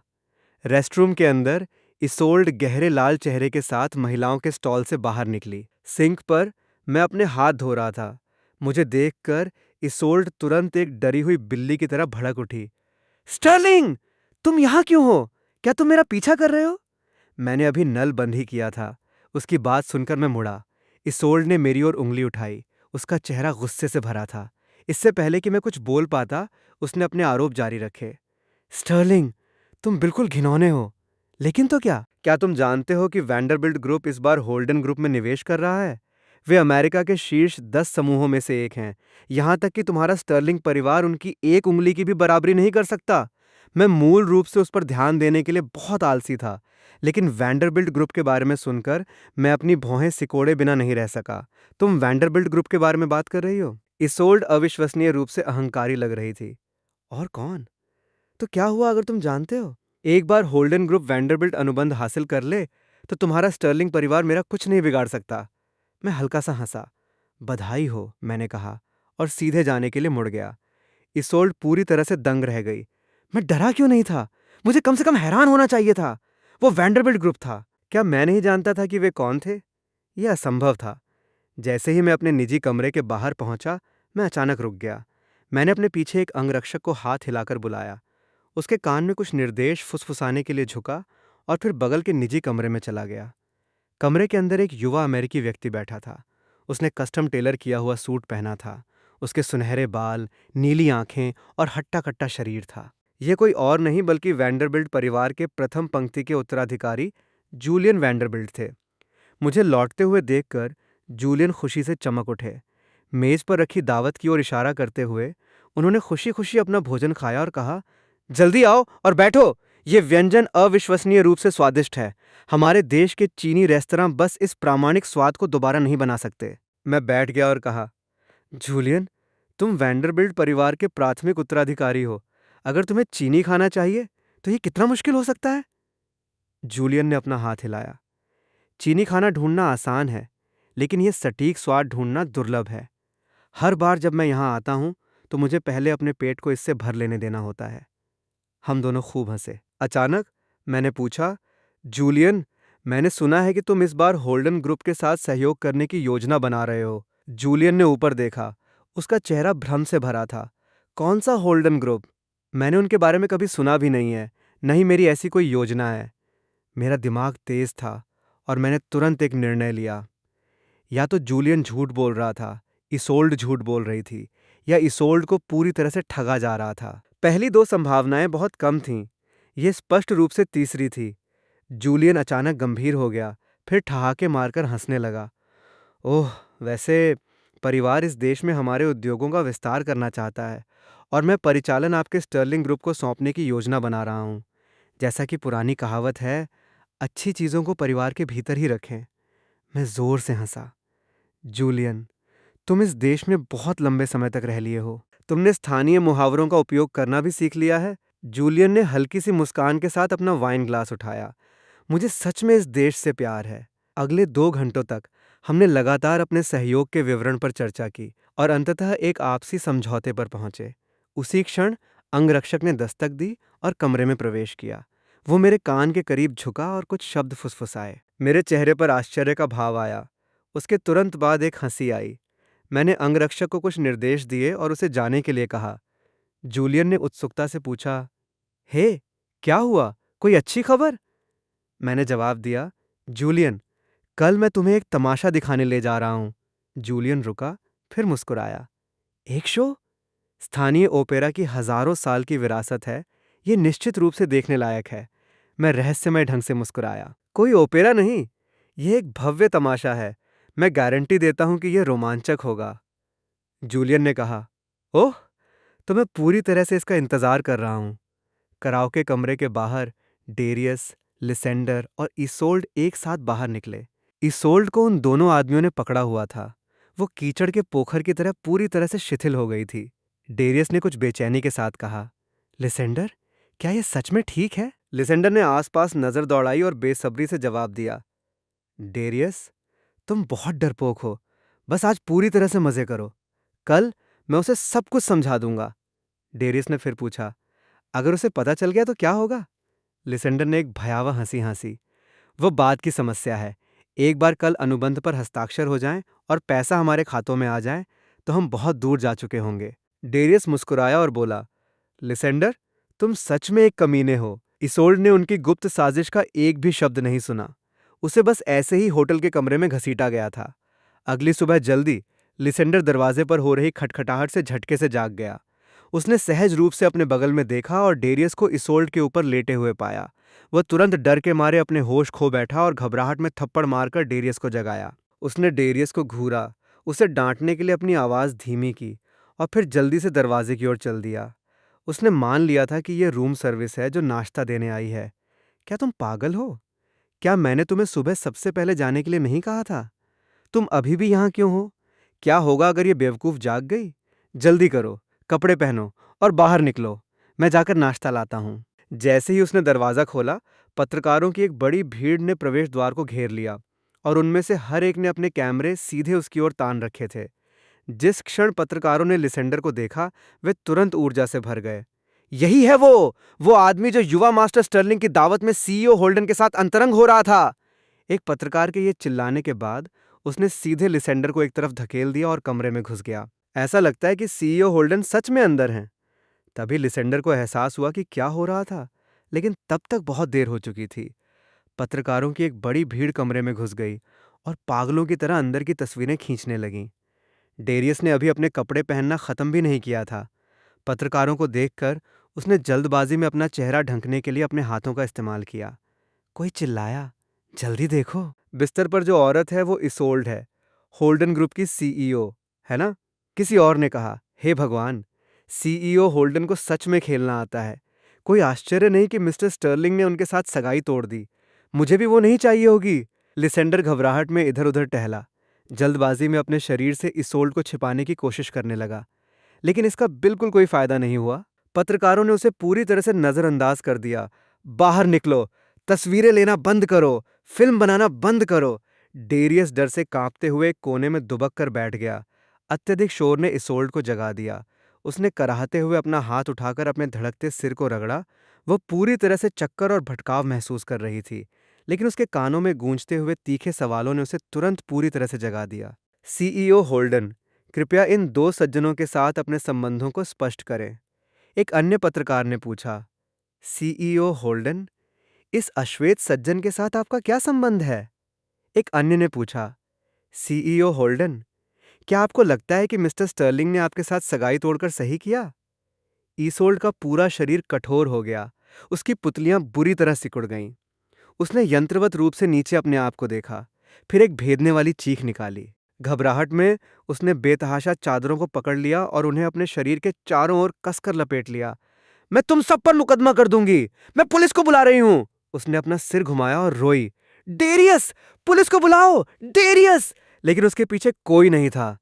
रेस्टरूम के अंदर इसोल्ड गहरे लाल चेहरे के साथ महिलाओं के स्टॉल से बाहर निकली। सिंक पर मैं अपने हाथ धो रहा था। मुझे देखकर इसोल्ड तुरंत एक डरी हुई बिल्ली की तरह भड़क उठी। स्टर्लिंग, तुम यहाँ क्यों हो? क्या तुम मेरा पीछा कर रहे हो? मैंने अभी नल बंद ही किया था। उसकी बात सुनकर मैं मुड़ा। इसोल्ड ने मेरी ओर उंगली उठाई। उसका चेहरा गुस्से से भरा था। इससे पहले कि मैं कुछ बोल पाता, उसने अपने आरोप जारी रखे। स्टर्लिंग, तुम बिल्कुल घिनौने हो। लेकिन तो क्या तुम जानते हो कि वैंडरबिल्ट ग्रुप इस बार होल्डन ग्रुप में निवेश कर रहा है? वे अमेरिका के शीर्ष 10 समूहों में से एक हैं। यहाँ तक कि तुम्हारा स्टर्लिंग परिवार उनकी एक उंगली की भी बराबरी नहीं कर सकता। मैं मूल रूप से उस पर ध्यान देने के लिए बहुत आलसी था, लेकिन वैंडरबिल्ट ग्रुप के बारे में सुनकर मैं अपनी भौहें सिकोड़े बिना नहीं रह सका। तुम वैंडरबिल्ट ग्रुप के बारे में बात कर रही हो? इसोल्ड अविश्वसनीय रूप से अहंकारी लग रही थी। और कौन? तो क्या हुआ अगर तुम जानते हो? एक बार होल्डन ग्रुप वैंडरबिल्ट अनुबंध हासिल कर ले तो तुम्हारा स्टर्लिंग परिवार मेरा कुछ नहीं बिगाड़ सकता। मैं हल्का सा हंसा। बधाई हो, मैंने कहा और सीधे जाने के लिए मुड़ गया। इसोल्ड पूरी तरह से दंग रह गई। मैं डरा क्यों नहीं था? मुझे कम से कम हैरान होना चाहिए था। वो वैंडरबिल्ट ग्रुप था। क्या मैं नहीं जानता था कि वे कौन थे? यह असंभव था। जैसे ही मैं अपने निजी कमरे के बाहर पहुंचा, मैं अचानक रुक गया। मैंने अपने पीछे एक अंगरक्षक को हाथ हिलाकर बुलाया। उसके कान में कुछ निर्देश फुसफुसाने के लिए झुका और फिर बगल के निजी कमरे में चला गया। कमरे के अंदर एक युवा अमेरिकी व्यक्ति बैठा था। उसने कस्टम टेलर किया हुआ सूट पहना था। उसके सुनहरे बाल, नीली आंखें और हट्टा-कट्टा शरीर था। यह कोई और नहीं बल्कि वैंडरबिल्ट परिवार के प्रथम पंक्ति के उत्तराधिकारी जूलियन वैंडरबिल्ट थे। मुझे लौटते हुए देखकर जूलियन खुशी से चमक उठे। मेज पर रखी दावत की ओर इशारा करते हुए उन्होंने खुशी-खुशी अपना भोजन खाया और कहा, "जल्दी आओ और बैठो। ये व्यंजन अविश्वसनीय रूप से स्वादिष्ट है। हमारे देश के चीनी रेस्तरां बस इस प्रामाणिक स्वाद को दोबारा नहीं बना सकते।" मैं बैठ गया और कहा, "जूलियन, तुम वैंडरबिल्ट परिवार के प्राथमिक उत्तराधिकारी हो। अगर तुम्हें चीनी खाना चाहिए, तो ये कितना मुश्किल हो सकता है?" जूलियन ने अपना हाथ हिलाया। चीनी खाना ढूंढना आसान है, लेकिन यह सटीक स्वाद ढूंढना दुर्लभ है। हर बार जब मैं यहाँ आता हूँ, तो मुझे पहले अपने पेट को इससे भर लेने देना होता है। हम दोनों खूब हंसे। अचानक मैंने पूछा, "जूलियन, मैंने सुना है कि तुम इस बार होल्डन ग्रुप के साथ सहयोग करने की योजना बना रहे हो।" जूलियन ने ऊपर देखा। उसका चेहरा भ्रम से भरा था। "कौन सा होल्डन ग्रुप? मैंने उनके बारे में कभी सुना भी नहीं है। नहीं, मेरी ऐसी कोई योजना है।" मेरा दिमाग तेज था और मैंने तुरंत एक निर्णय लिया। या तो जूलियन झूठ बोल रहा था, इसोल्ड झूठ बोल रही थी, या इसोल्ड को पूरी तरह से ठगा जा रहा था। पहली दो संभावनाएं बहुत कम थीं। यह स्पष्ट रूप से तीसरी थी। जूलियन अचानक गंभीर हो गया, फिर ठहाके मारकर हंसने लगा। "ओह, वैसे परिवार इस देश में हमारे उद्योगों का विस्तार करना चाहता है और मैं परिचालन आपके स्टर्लिंग ग्रुप को सौंपने की योजना बना रहा हूँ। जैसा कि पुरानी कहावत है, अच्छी चीज़ों को परिवार के भीतर ही रखें।" मैं जोर से हंसा। "जूलियन, तुम इस देश में बहुत लंबे समय तक रह लिए हो। तुमने स्थानीय मुहावरों का उपयोग करना भी सीख लिया है।" जूलियन ने हल्की सी मुस्कान के साथ अपना वाइन ग्लास उठाया। "मुझे सच में इस देश से प्यार है।" अगले 2 घंटों तक हमने लगातार अपने सहयोग के विवरण पर चर्चा की और अंततः एक आपसी समझौते पर पहुंचे। उसी क्षण अंगरक्षक ने दस्तक दी और कमरे में प्रवेश किया। वो मेरे कान के करीब झुका और कुछ शब्द फुसफुसाए। मेरे चेहरे पर आश्चर्य का भाव आया। उसके तुरंत बाद एक हंसी आई। मैंने अंगरक्षक को कुछ निर्देश दिए और उसे जाने के लिए कहा। जूलियन ने उत्सुकता से पूछा, "हे, क्या हुआ? कोई अच्छी खबर?" मैंने जवाब दिया, "जूलियन, कल मैं तुम्हें एक तमाशा दिखाने ले जा रहा हूँ।" जूलियन रुका, फिर मुस्कुराया। "एक शो? स्थानीय ओपेरा की हजारों साल की विरासत है। ये निश्चित रूप से देखने लायक है।" मैं रहस्यमय ढंग से मुस्कुराया। "कोई ओपेरा नहीं, यह एक भव्य तमाशा है। मैं गारंटी देता हूं कि यह रोमांचक होगा।" जूलियन ने कहा, "ओह, तो मैं पूरी तरह से इसका इंतजार कर रहा हूँ।" कराओके कमरे के बाहर डेरियस, लिसेंडर और इसोल्ड एक साथ बाहर निकले। इसोल्ड को उन दोनों आदमियों ने पकड़ा हुआ था। वो कीचड़ के पोखर की तरह पूरी तरह से शिथिल हो गई थी। डेरियस ने कुछ बेचैनी के साथ कहा, "लिसेंडर, क्या यह सच में ठीक है?" लिसेंडर ने आसपास नजर दौड़ाई और बेसब्री से जवाब दिया, "डेरियस, तुम बहुत डरपोक हो। बस आज पूरी तरह से मजे करो। कल मैं उसे सब कुछ समझा दूंगा।" डेरियस ने फिर पूछा, "अगर उसे पता चल गया तो क्या होगा?" लिसेंडर ने एक भयावह हंसी हंसी। "वो बात की समस्या है। एक बार कल अनुबंध पर हस्ताक्षर हो जाएं और पैसा हमारे खातों में आ जाए, तो हम बहुत दूर जा चुके होंगे।" डेरियस मुस्कुराया और बोला, "लिसेंडर, तुम सच में एक कमीने हो।" इसोल्ड ने उनकी गुप्त साजिश का एक भी शब्द नहीं सुना। उसे बस ऐसे ही होटल के कमरे में घसीटा गया था। अगली सुबह जल्दी लिसेंडर दरवाजे पर हो रही खटखटाहट से झटके से जाग गया। उसने सहज रूप से अपने बगल में देखा और डेरियस को इसोल्ड के ऊपर लेटे हुए पाया। वह तुरंत डर के मारे अपने होश खो बैठा और घबराहट में थप्पड़ मारकर डेरियस को जगाया। उसने डेरियस को घूरा, उसे डांटने के लिए अपनी आवाज़ धीमी की और फिर जल्दी से दरवाजे की ओर चल दिया। उसने मान लिया था कि यह रूम सर्विस है जो नाश्ता देने आई है। क्या तुम पागल हो? क्या मैंने तुम्हें सुबह सबसे पहले जाने के लिए नहीं कहा था? तुम अभी भी यहाँ क्यों हो? क्या होगा अगर ये बेवकूफ़ जाग गई? जल्दी करो, कपड़े पहनो और बाहर निकलो। मैं जाकर नाश्ता लाता हूँ। जैसे ही उसने दरवाज़ा खोला, पत्रकारों की एक बड़ी भीड़ ने प्रवेश द्वार को घेर लिया और उनमें से हर एक ने अपने कैमरे सीधे उसकी ओर तान रखे थे। जिस क्षण पत्रकारों ने लिसेंडर को देखा, वे तुरंत ऊर्जा से भर गए। यही है वो आदमी जो युवा मास्टर स्टर्लिंग की दावत में सीईओ होल्डन के साथ अंतरंग हो रहा था। एक पत्रकार के ये चिल्लाने के बाद उसने सीधे लिसेंडर को एक तरफ धकेल दिया और कमरे में घुस गया। ऐसा लगता है कि सीईओ होल्डन सच में अंदर हैं। तभी लिसेंडर को एहसास हुआ कि क्या हो रहा था, लेकिन तब तक बहुत देर हो चुकी थी। पत्रकारों की एक बड़ी भीड़ कमरे में घुस गई और पागलों की तरह अंदर की तस्वीरें खींचने लगी। डेरियस ने अभी अपने कपड़े पहनना खत्म भी नहीं किया था। पत्रकारों को देखकर उसने जल्दबाजी में अपना चेहरा ढंकने के लिए अपने हाथों का इस्तेमाल किया। कोई चिल्लाया, जल्दी देखो। बिस्तर पर जो औरत है वो इसोल्ड है, होल्डन ग्रुप की सीईओ, है ना? किसी और ने कहा, हे भगवान, सीईओ होल्डन को सच में खेलना आता है। कोई आश्चर्य नहीं कि मिस्टर स्टर्लिंग ने उनके साथ सगाई तोड़ दी। मुझे भी वो नहीं चाहिए होगी। लिसेंडर घबराहट में इधर उधर टहला, जल्दबाजी में अपने शरीर से इसोल्ड को छिपाने की कोशिश करने लगा, लेकिन इसका बिल्कुल कोई फायदा नहीं हुआ। पत्रकारों ने उसे पूरी तरह से नजरअंदाज कर दिया। बाहर निकलो, तस्वीरें लेना बंद करो, फिल्म बनाना बंद करो। डेरियस डर से कांपते हुए एक कोने में दुबक कर बैठ गया। अत्यधिक शोर ने इसोल्ड को जगा दिया। उसने कराहते हुए अपना हाथ उठाकर अपने धड़कते सिर को रगड़ा। वह पूरी तरह से चक्कर और भटकाव महसूस कर रही थी, लेकिन उसके कानों में गूंजते हुए तीखे सवालों ने उसे तुरंत पूरी तरह से जगा दिया। सीईओ होल्डन, कृपया इन दो सज्जनों के साथ अपने संबंधों को स्पष्ट करें। एक अन्य पत्रकार ने पूछा। सीईओ होल्डन, इस अश्वेत सज्जन के साथ आपका क्या संबंध है? एक अन्य ने पूछा। सीईओ होल्डन, क्या आपको लगता है कि मिस्टर स्टर्लिंग ने आपके साथ सगाई तोड़कर सही किया? ईसोल्ड का पूरा शरीर कठोर हो गया। उसकी पुतलियां बुरी तरह सिकुड़ गईं। उसने यंत्रवत रूप से नीचे अपने आप को देखा, फिर एक भेदने वाली चीख निकाली। घबराहट में उसने बेतहाशा चादरों को पकड़ लिया और उन्हें अपने शरीर के चारों ओर कसकर लपेट लिया। मैं तुम सब पर मुकदमा कर दूंगी। मैं पुलिस को बुला रही हूं। उसने अपना सिर घुमाया और रोई, डेरियस, पुलिस को बुलाओ, डेरियस। लेकिन उसके पीछे कोई नहीं था।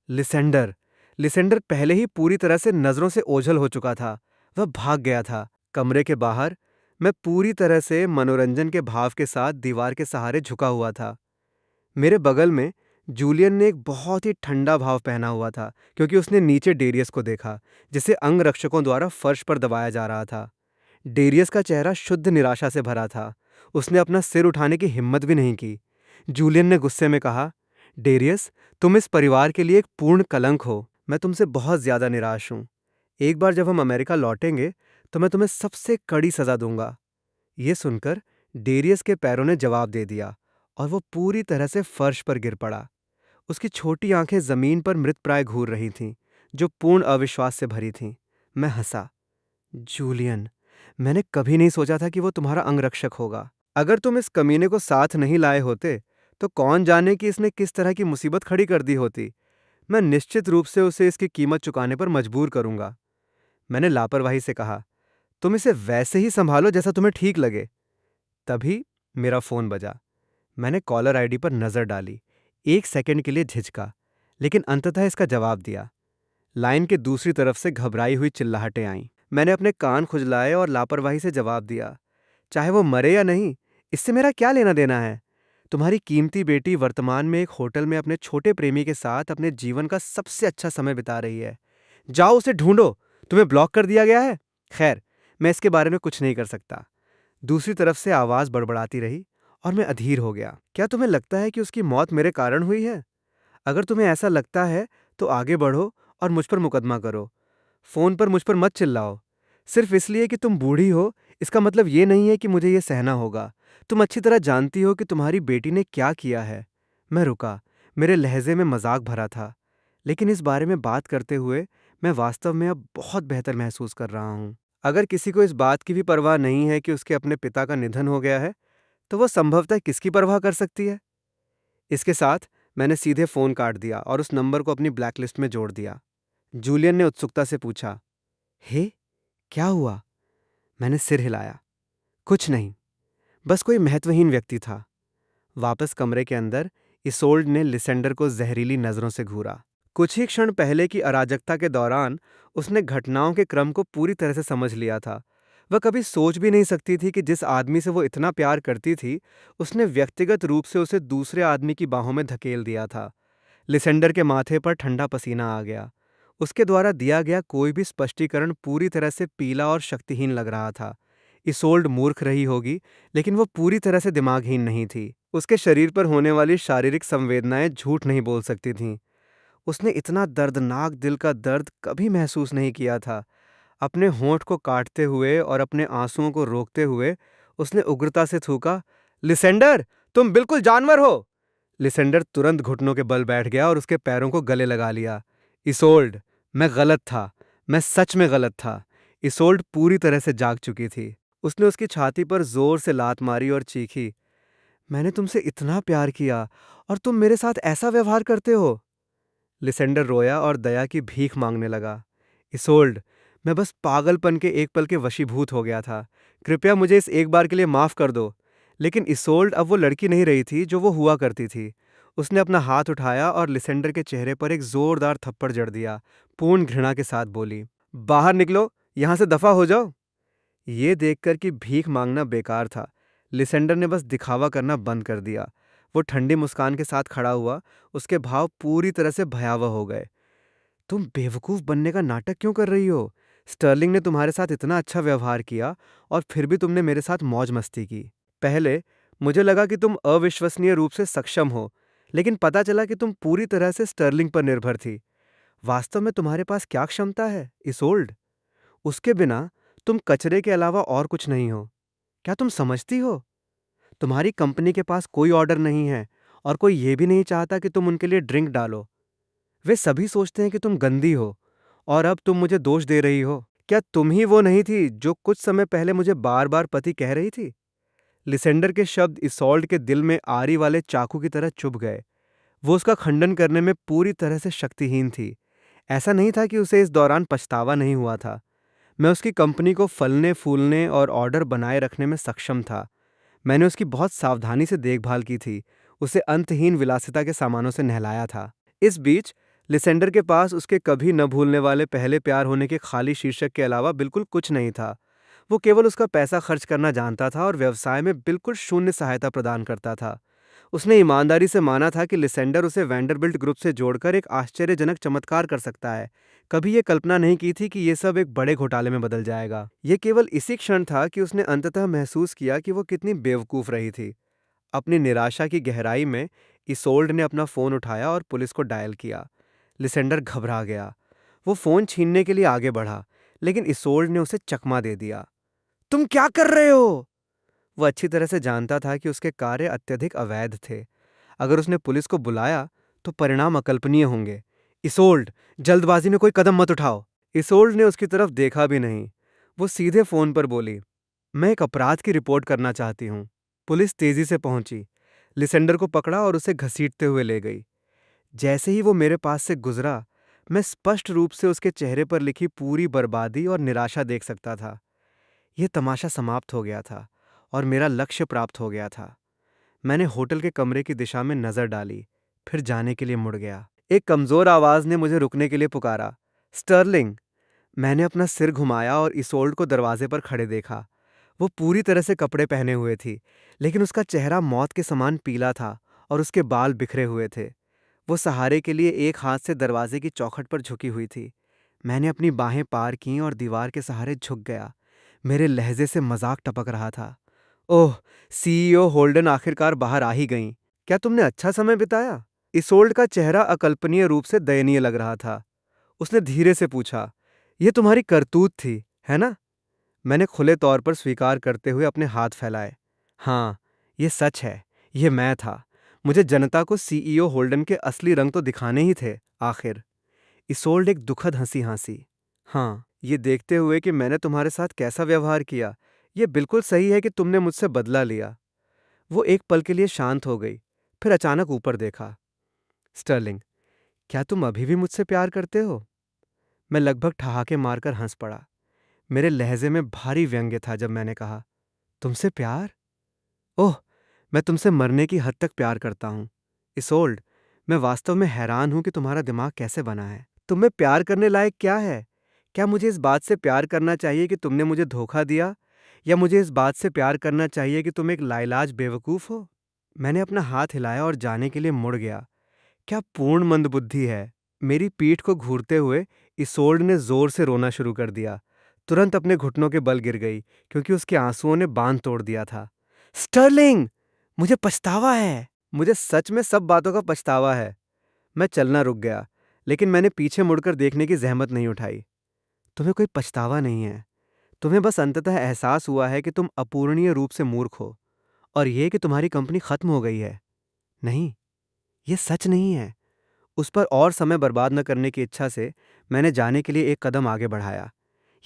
लिसेंडर लिसेंडर पहले ही पूरी तरह से नजरों से ओझल हो चुका था। वह भाग गया था। कमरे के बाहर मैं पूरी तरह से मनोरंजन के भाव के साथ दीवार के सहारे झुका हुआ था। मेरे बगल में जूलियन ने एक बहुत ही ठंडा भाव पहना हुआ था, क्योंकि उसने नीचे डेरियस को देखा, जिसे अंगरक्षकों द्वारा फर्श पर दबाया जा रहा था। डेरियस का चेहरा शुद्ध निराशा से भरा था। उसने अपना सिर उठाने की हिम्मत भी नहीं की। जूलियन ने गुस्से में कहा, डेरियस, तुम इस परिवार के लिए एक पूर्ण कलंक हो। मैं तुमसे बहुत ज्यादा निराश हूं। एक बार जब हम अमेरिका लौटेंगे तो मैं तुम्हें सबसे कड़ी सजा दूंगा। ये सुनकर डेरियस के पैरों ने जवाब दे दिया और वो पूरी तरह से फर्श पर गिर पड़ा। उसकी छोटी आंखें जमीन पर मृतप्राय घूर रही थीं, जो पूर्ण अविश्वास से भरी थीं। मैं हंसा। जूलियन, मैंने कभी नहीं सोचा था कि वो तुम्हारा अंगरक्षक होगा। अगर तुम इस कमीने को साथ नहीं लाए होते तो कौन जाने कि इसने किस तरह की मुसीबत खड़ी कर दी होती। मैं निश्चित रूप से उसे इसकी कीमत चुकाने पर मजबूर करूंगा। मैंने लापरवाही से कहा, तुम इसे वैसे ही संभालो जैसा तुम्हें ठीक लगे। तभी मेरा फोन बजा। मैंने कॉलर आईडी पर नजर डाली। एक सेकंड के लिए झिझका, लेकिन अंततः इसका जवाब दिया। लाइन के दूसरी तरफ से घबराई हुई चिल्लाहटें आईं। मैंने अपने कान खुजलाए और लापरवाही से जवाब दिया, चाहे वो मरे या नहीं, इससे मेरा क्या लेना देना है। तुम्हारी कीमती बेटी वर्तमान में एक होटल में अपने छोटे प्रेमी के साथ अपने जीवन का सबसे अच्छा समय बिता रही है। जाओ उसे ढूंढो। तुम्हें ब्लॉक कर दिया गया है? खैर, मैं इसके बारे में कुछ नहीं कर सकता। दूसरी तरफ से आवाज बड़बड़ाती रही और मैं अधीर हो गया। क्या तुम्हें लगता है कि उसकी मौत मेरे कारण हुई है? अगर तुम्हें ऐसा लगता है तो आगे बढ़ो और मुझ पर मुकदमा करो। फोन पर मुझ पर मत चिल्लाओ। सिर्फ इसलिए कि तुम बूढ़ी हो, इसका मतलब ये नहीं है कि मुझे ये सहना होगा। तुम अच्छी तरह जानती हो कि तुम्हारी बेटी ने क्या किया है। मैं रुका। मेरे लहजे में मजाक भरा था, लेकिन इस बारे में बात करते हुए मैं वास्तव में अब बहुत बेहतर महसूस कर रहा हूँ। अगर किसी को इस बात की भी परवाह नहीं है कि उसके अपने पिता का निधन हो गया है, तो वो संभवतः किसकी परवाह कर सकती है? इसके साथ मैंने सीधे फ़ोन काट दिया और उस नंबर को अपनी ब्लैकलिस्ट में जोड़ दिया। जूलियन ने उत्सुकता से पूछा, हे, क्या हुआ? मैंने सिर हिलाया। कुछ नहीं, बस कोई महत्वहीन व्यक्ति था। वापस कमरे के अंदर इसोल्ड ने लिसेंडर को जहरीली नज़रों से घूरा। कुछ ही क्षण पहले की अराजकता के दौरान उसने घटनाओं के क्रम को पूरी तरह से समझ लिया था। वह कभी सोच भी नहीं सकती थी कि जिस आदमी से वो इतना प्यार करती थी, उसने व्यक्तिगत रूप से उसे दूसरे आदमी की बाहों में धकेल दिया था। लिसेंडर के माथे पर ठंडा पसीना आ गया। उसके द्वारा दिया गया कोई भी स्पष्टीकरण पूरी तरह से पीला और शक्तिहीन लग रहा था। इसोल्ड मूर्ख रही होगी, लेकिन वो पूरी तरह से दिमागहीन नहीं थी। उसके शरीर पर होने वाली शारीरिक संवेदनाएं झूठ नहीं बोल सकती थीं। उसने इतना दर्दनाक दिल का दर्द कभी महसूस नहीं किया था। अपने होंठ को काटते हुए और अपने आंसुओं को रोकते हुए उसने उग्रता से थूका, लिसेंडर, तुम बिल्कुल जानवर हो। लिसेंडर तुरंत घुटनों के बल बैठ गया और उसके पैरों को गले लगा लिया। इसोल्ड, मैं गलत था। मैं सच में गलत था। इसोल्ड पूरी तरह से जाग चुकी थी। उसने उसकी छाती पर जोर से लात मारी और चीखी, मैंने तुमसे इतना प्यार किया और तुम मेरे साथ ऐसा व्यवहार करते हो। लिसेंडर रोया और दया की भीख मांगने लगा। इसोल्ड, मैं बस पागलपन के एक पल के वशीभूत हो गया था। कृपया मुझे इस एक बार के लिए माफ कर दो। लेकिन इसोल्ड अब वो लड़की नहीं रही थी जो वो हुआ करती थी। उसने अपना हाथ उठाया और लिसेंडर के चेहरे पर एक जोरदार थप्पड़ जड़ दिया। पूर्ण घृणा के साथ बोली, बाहर निकलो, यहां से दफा हो जाओ। ये देखकर कि भीख मांगना बेकार था, लिसेंडर ने बस दिखावा करना बंद कर दिया। वो ठंडी मुस्कान के साथ खड़ा हुआ। उसके भाव पूरी तरह से भयावह हो गए। तुम बेवकूफ़ बनने का नाटक क्यों कर रही हो? स्टर्लिंग ने तुम्हारे साथ इतना अच्छा व्यवहार किया और फिर भी तुमने मेरे साथ मौज मस्ती की। पहले मुझे लगा कि तुम अविश्वसनीय रूप से सक्षम हो, लेकिन पता चला कि तुम पूरी तरह से स्टर्लिंग पर निर्भर थी। वास्तव में तुम्हारे पास क्या क्षमता है, इसोल्ड? उसके बिना तुम कचरे के अलावा और कुछ नहीं हो। क्या तुम समझती हो? तुम्हारी कंपनी के पास कोई ऑर्डर नहीं है और कोई ये भी नहीं चाहता कि तुम उनके लिए ड्रिंक डालो। वे सभी सोचते हैं कि तुम गंदी हो और अब तुम मुझे दोष दे रही हो। क्या तुम ही वो नहीं थी जो कुछ समय पहले मुझे बार बार पति कह रही थी? लिसेंडर के शब्द इसोल्ड के दिल में आरी वाले चाकू की तरह चुभ गए। वो उसका खंडन करने में पूरी तरह से शक्तिहीन थी। ऐसा नहीं था कि उसे इस दौरान पछतावा नहीं हुआ था। मैं उसकी कंपनी को फलने फूलने और ऑर्डर बनाए रखने में सक्षम था। मैंने उसकी बहुत सावधानी से देखभाल की थी, उसे अंतहीन विलासिता के सामानों से नहलाया था। इस बीच लिसेंडर के पास उसके कभी न भूलने वाले पहले प्यार होने के खाली शीर्षक के अलावा बिल्कुल कुछ नहीं था। वो केवल उसका पैसा खर्च करना जानता था और व्यवसाय में बिल्कुल शून्य सहायता प्रदान करता था। उसने ईमानदारी से माना था कि लिसेंडर उसे वैंडरबिल्ट ग्रुप से जोड़कर एक आश्चर्यजनक चमत्कार कर सकता है। कभी ये कल्पना नहीं की थी कि ये सब एक बड़े घोटाले में बदल जाएगा। ये केवल इसी क्षण था कि उसने अंततः महसूस किया कि वो कितनी बेवकूफ़ रही थी। अपनी निराशा की गहराई में इसोल्ड ने अपना फ़ोन उठाया और पुलिस को डायल किया। लिसेंडर घबरा गया। वो फ़ोन छीनने के लिए आगे बढ़ा, लेकिन इसोल्ड ने उसे चकमा दे दिया। तुम क्या कर रहे हो? वो अच्छी तरह से जानता था कि उसके कार्य अत्यधिक अवैध थे। अगर उसने पुलिस को बुलाया तो परिणाम अकल्पनीय होंगे। इसोल्ड, जल्दबाजी में कोई कदम मत उठाओ। इसोल्ड ने उसकी तरफ देखा भी नहीं। वो सीधे फोन पर बोली, मैं एक अपराध की रिपोर्ट करना चाहती हूँ। पुलिस तेजी से पहुंची, लिसेंडर को पकड़ा और उसे घसीटते हुए ले गई। जैसे ही वो मेरे पास से गुजरा, मैं स्पष्ट रूप से उसके चेहरे पर लिखी पूरी बर्बादी और निराशा देख सकता था। यह तमाशा समाप्त हो गया था और मेरा लक्ष्य प्राप्त हो गया था। मैंने होटल के कमरे की दिशा में नजर डाली, फिर जाने के लिए मुड़ गया। एक कमजोर आवाज ने मुझे रुकने के लिए पुकारा, स्टर्लिंग। मैंने अपना सिर घुमाया और इसोल्ड को दरवाजे पर खड़े देखा। वो पूरी तरह से कपड़े पहने हुए थी, लेकिन उसका चेहरा मौत के समान पीला था और उसके बाल बिखरे हुए थे। वो सहारे के लिए एक हाथ से दरवाजे की चौखट पर झुकी हुई थी। मैंने अपनी बाहें पार कीं और दीवार के सहारे झुक गया। मेरे लहजे से मजाक टपक रहा था। ओह, सीईओ होल्डन आखिरकार बाहर आ ही गईं। क्या तुमने अच्छा समय बिताया? इसोल्ड का चेहरा अकल्पनीय रूप से दयनीय लग रहा था। उसने धीरे से पूछा, यह तुम्हारी करतूत थी, है ना? मैंने खुले तौर पर स्वीकार करते हुए अपने हाथ फैलाए। हाँ, ये सच है, ये मैं था। मुझे जनता को सीईओ होल्डन के असली रंग तो दिखाने ही थे आखिर। इसोल्ड एक दुखद हंसी हंसी। हाँ, ये देखते हुए कि मैंने तुम्हारे साथ कैसा व्यवहार किया, ये बिल्कुल सही है कि तुमने मुझसे बदला लिया। वो एक पल के लिए शांत हो गई, फिर अचानक ऊपर देखा। स्टर्लिंग, क्या तुम अभी भी मुझसे प्यार करते हो? मैं लगभग ठहाके मारकर हंस पड़ा। मेरे लहजे में भारी व्यंग्य था जब मैंने कहा, तुमसे प्यार? ओह, मैं तुमसे मरने की हद तक प्यार करता हूँ। इसोल्ड, मैं वास्तव में हैरान हूँ कि तुम्हारा दिमाग कैसे बना है। तुम में प्यार करने लायक क्या है? क्या मुझे इस बात से प्यार करना चाहिए कि तुमने मुझे धोखा दिया, या मुझे इस बात से प्यार करना चाहिए कि तुम एक लाइलाज बेवकूफ़ हो? मैंने अपना हाथ हिलाया और जाने के लिए मुड़ गया। क्या पूर्ण मंदबुद्धि है! मेरी पीठ को घूरते हुए इसोल्ड ने जोर से रोना शुरू कर दिया। तुरंत अपने घुटनों के बल गिर गई, क्योंकि उसके आंसुओं ने बांध तोड़ दिया था। स्टर्लिंग! मुझे पछतावा है। मुझे सच में सब बातों का पछतावा है। मैं चलना रुक गया, लेकिन मैंने पीछे मुड़कर देखने की जहमत नहीं उठाई। तुम्हें कोई पछतावा नहीं है। तुम्हें बस अंततः एहसास हुआ है कि तुम अपूरणीय रूप से मूर्ख हो, और ये कि तुम्हारी कंपनी खत्म हो गई है। नहीं, ये सच नहीं है। उस पर और समय बर्बाद न करने की इच्छा से मैंने जाने के लिए एक कदम आगे बढ़ाया।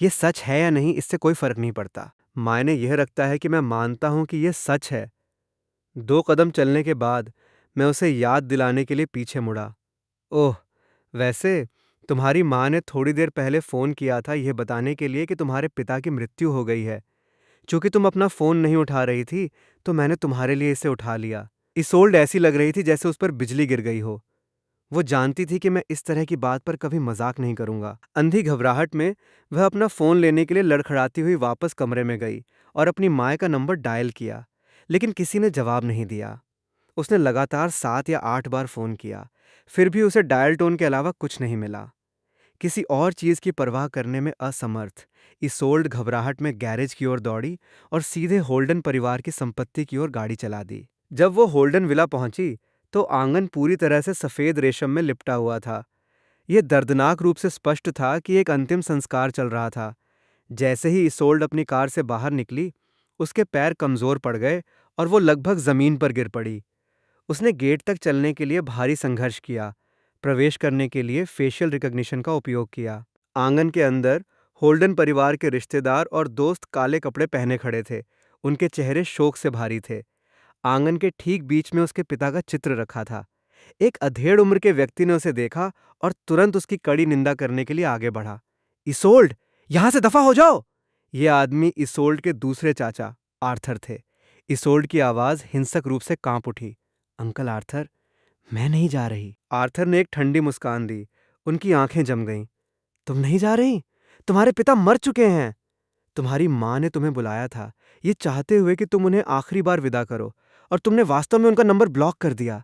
ये सच है या नहीं, इससे कोई फर्क नहीं पड़ता। मायने यह रखता है कि मैं मानता हूं कि यह सच है। 2 कदम चलने के बाद मैं उसे याद दिलाने के लिए पीछे मुड़ा। ओह, वैसे तुम्हारी माँ ने थोड़ी देर पहले फ़ोन किया था यह बताने के लिए कि तुम्हारे पिता की मृत्यु हो गई है। चूंकि तुम अपना फ़ोन नहीं उठा रही थी, तो मैंने तुम्हारे लिए इसे उठा लिया। इसोल्ड ऐसी लग रही थी जैसे उस पर बिजली गिर गई हो। वो जानती थी कि मैं इस तरह की बात पर कभी मजाक नहीं करूंगा। अंधी घबराहट में वह अपना फ़ोन लेने के लिए लड़खड़ाती हुई वापस कमरे में गई और अपनी माँ का नंबर डायल किया, लेकिन किसी ने जवाब नहीं दिया। उसने लगातार 7 या 8 बार फ़ोन किया, फिर भी उसे डायल टोन के अलावा कुछ नहीं मिला। किसी और चीज़ की परवाह करने में असमर्थ, इसोल्ड घबराहट में गैरेज की ओर दौड़ी और सीधे होल्डन परिवार की संपत्ति की ओर गाड़ी चला दी। जब वो होल्डन विला पहुंची, तो आंगन पूरी तरह से सफ़ेद रेशम में लिपटा हुआ था। यह दर्दनाक रूप से स्पष्ट था कि एक अंतिम संस्कार चल रहा था। जैसे ही इसोल्ड अपनी कार से बाहर निकली, उसके पैर कमज़ोर पड़ गए और वो लगभग ज़मीन पर गिर पड़ी। उसने गेट तक चलने के लिए भारी संघर्ष किया, प्रवेश करने के लिए फेशियल रिकग्निशन का उपयोग किया। आंगन के अंदर होल्डन परिवार के रिश्तेदार और दोस्त काले कपड़े पहने खड़े थे। उनके चेहरे शोक से भारी थे। आंगन के ठीक बीच में उसके पिता का चित्र रखा था। एक अधेड़ उम्र के व्यक्ति ने उसे देखा और तुरंत उसकी कड़ी निंदा करने के लिए आगे बढ़ा। इसोल्ड, यहां से दफा हो जाओ! यह आदमी इसोल्ड के दूसरे चाचा आर्थर थे। इसोल्ड की आवाज हिंसक रूप से कांप उठी। अंकल आर्थर, मैं नहीं जा रही। आर्थर ने एक ठंडी मुस्कान दी। उनकी आंखें जम गईं। तुम नहीं जा रही? तुम्हारे पिता मर चुके हैं। तुम्हारी माँ ने तुम्हें बुलाया था, ये चाहते हुए कि तुम उन्हें आखिरी बार विदा करो, और तुमने वास्तव में उनका नंबर ब्लॉक कर दिया।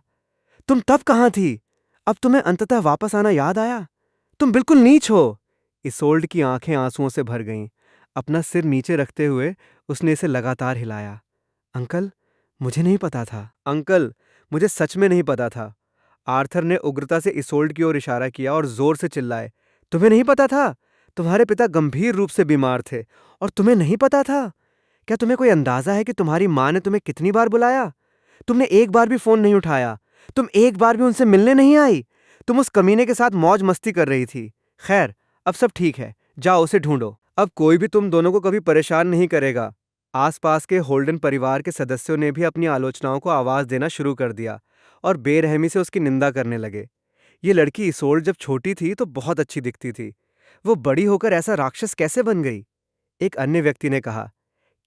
तुम तब कहाँ थी? अब तुम्हें अंततः वापस आना याद आया? तुम बिल्कुल नीच हो। इसोल्ड की आंखें आंसुओं से भर गईं। अपना सिर नीचे रखते हुए उसने इसे लगातार हिलाया। अंकल, मुझे नहीं पता था। अंकल, मुझे सच में नहीं पता था। आर्थर ने उग्रता से इसोल्ड की ओर इशारा किया और जोर से चिल्लाए, तुम्हें नहीं पता था? तुम्हारे पिता गंभीर रूप से बीमार थे, और तुम्हें नहीं पता था? क्या तुम्हें कोई अंदाजा है कि तुम्हारी माँ ने तुम्हें कितनी बार बुलाया? तुमने एक बार भी फोन नहीं उठाया। तुम एक बार भी उनसे मिलने नहीं आई। तुम उस कमीने के साथ मौज मस्ती कर रही थी। खैर, अब सब ठीक है। जाओ, उसे ढूंढो। अब कोई भी तुम दोनों को कभी परेशान नहीं करेगा। आसपास के होल्डन परिवार के सदस्यों ने भी अपनी आलोचनाओं को आवाज देना शुरू कर दिया और बेरहमी से उसकी निंदा करने लगे। ये लड़की इसोल्ड जब छोटी थी तो बहुत अच्छी दिखती थी। वो बड़ी होकर ऐसा राक्षस कैसे बन गई? एक अन्य व्यक्ति ने कहा,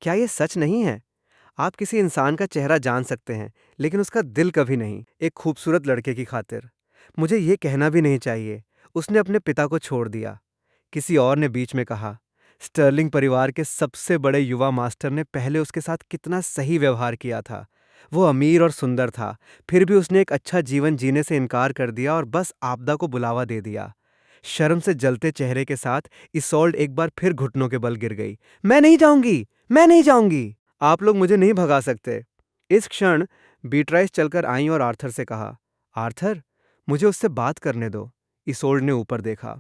क्या ये सच नहीं है? आप किसी इंसान का चेहरा जान सकते हैं, लेकिन उसका दिल कभी नहीं। एक खूबसूरत लड़के की खातिर। मुझे ये कहना भी नहीं चाहिए, उसने अपने पिता को छोड़ दिया। किसी और ने बीच में कहा, स्टर्लिंग परिवार के सबसे बड़े युवा मास्टर ने पहले उसके साथ कितना सही व्यवहार किया था। वो अमीर और सुंदर था, फिर भी उसने एक अच्छा जीवन जीने से इनकार कर दिया और बस आपदा को बुलावा दे दिया। शर्म से जलते चेहरे के साथ इसोल्ड एक बार फिर घुटनों के बल गिर गई। मैं नहीं जाऊंगी, मैं नहीं जाऊंगी। आप लोग मुझे नहीं भगा सकते। इस क्षण बीट्राइस चलकर आईं और आर्थर से कहा, आर्थर, मुझे उससे बात करने दो। इसोल्ड ने ऊपर देखा।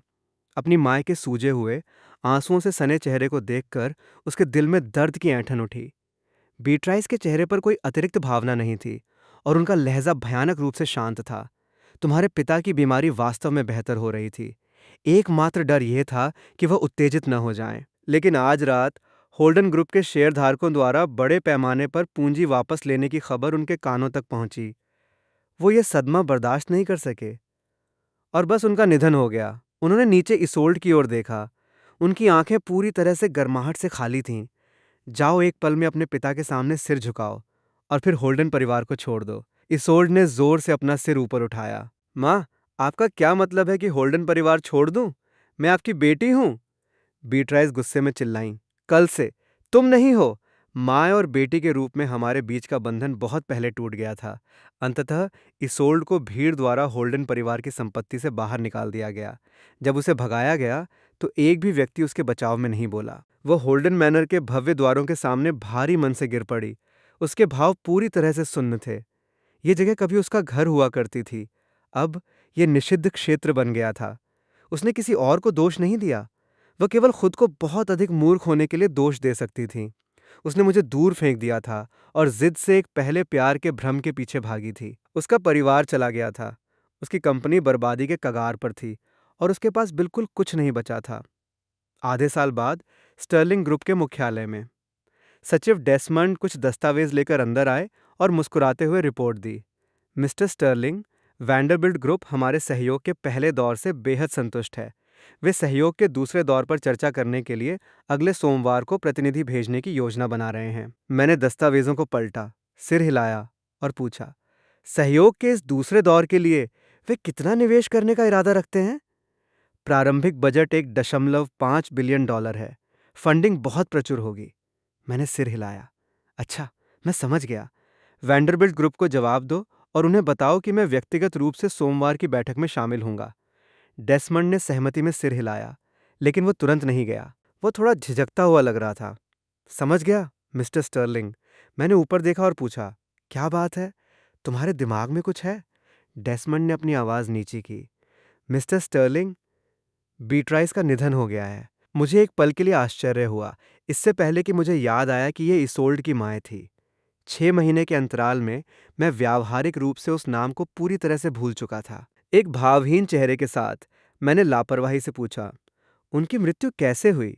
अपनी माँ के सूजे हुए, आंसुओं से सने चेहरे को देखकर उसके दिल में दर्द की ऐंठन उठी। बीट्राइस के चेहरे पर कोई अतिरिक्त भावना नहीं थी, और उनका लहजा भयानक रूप से शांत था। तुम्हारे पिता की बीमारी वास्तव में बेहतर हो रही थी। एकमात्र डर यह था कि वह उत्तेजित न हो जाएं। लेकिन आज रात होल्डन ग्रुप के शेयरधारकों द्वारा बड़े पैमाने पर पूंजी वापस लेने की खबर उनके कानों तक पहुंची। वो ये सदमा बर्दाश्त नहीं कर सके और बस उनका निधन हो गया। उन्होंने नीचे इसोल्ड की ओर देखा। उनकी आंखें पूरी तरह से गर्माहट से खाली थीं। जाओ एक पल में अपने पिता के सामने सिर झुकाओ और फिर होल्डन परिवार को छोड़ दो। इसोल्ड ने जोर से अपना सिर ऊपर उठाया। माँ, आपका क्या मतलब है कि होल्डन परिवार छोड़ दूं? मैं आपकी बेटी हूं। बीट्राइस गुस्से में चिल्लाईं। कल से तुम नहीं हो। माँ और बेटी के रूप में हमारे बीच का बंधन बहुत पहले टूट गया था। अंततः इसोल्ड को भीड़ द्वारा होल्डन परिवार की संपत्ति से बाहर निकाल दिया गया। जब उसे भगाया गया तो एक भी व्यक्ति उसके बचाव में नहीं बोला। वो होल्डन मैनर के भव्य द्वारों के सामने भारी मन से गिर पड़ी। उसके भाव पूरी तरह से सुन्न थे। ये जगह कभी उसका घर हुआ करती थी, अब ये निषिद्ध क्षेत्र बन गया था। उसने किसी और को दोष नहीं दिया, वह केवल खुद को बहुत अधिक मूर्ख होने के लिए दोष दे सकती थी। उसने मुझे दूर फेंक दिया था और जिद से एक पहले प्यार के भ्रम के पीछे भागी थी। उसका परिवार चला गया था, उसकी कंपनी बर्बादी के कगार पर थी और उसके पास बिल्कुल कुछ नहीं बचा था। आधे साल बाद स्टर्लिंग ग्रुप के मुख्यालय में सचिव डेसमंड कुछ दस्तावेज लेकर अंदर आए और मुस्कुराते हुए रिपोर्ट दी। मिस्टर स्टर्लिंग, वैंडरबिल्ट ग्रुप हमारे सहयोग के पहले दौर से बेहद संतुष्ट है। वे सहयोग के दूसरे दौर पर चर्चा करने के लिए अगले सोमवार को प्रतिनिधि भेजने की योजना बना रहे हैं। मैंने दस्तावेजों को पलटा, सिर हिलाया और पूछा, सहयोग के इस दूसरे दौर के लिए वे कितना निवेश करने का इरादा रखते हैं? प्रारंभिक बजट 1.5 बिलियन डॉलर है। फंडिंग बहुत प्रचुर होगी। मैंने सिर हिलाया। अच्छा, मैं समझ गया। वैंडरबिल्ट ग्रुप को जवाब दो और उन्हें बताओ कि मैं व्यक्तिगत रूप से सोमवार की बैठक में शामिल होऊंगा। डेसमंड ने सहमति में सिर हिलाया, लेकिन वो तुरंत नहीं गया। वो थोड़ा झिझकता हुआ लग रहा था। समझ गया, मिस्टर स्टर्लिंग। मैंने ऊपर देखा और पूछा, क्या बात है? तुम्हारे दिमाग में कुछ है? डेसमंड ने अपनी आवाज़ नीची की। मिस्टर स्टर्लिंग, बीट्राइस का निधन हो गया है। मुझे एक पल के लिए आश्चर्य हुआ, इससे पहले कि मुझे याद आया कि ये इसोल्ड की माँ थी। 6 महीने के अंतराल में मैं व्यावहारिक रूप से उस नाम को पूरी तरह से भूल चुका था। एक भावहीन चेहरे के साथ मैंने लापरवाही से पूछा, उनकी मृत्यु कैसे हुई?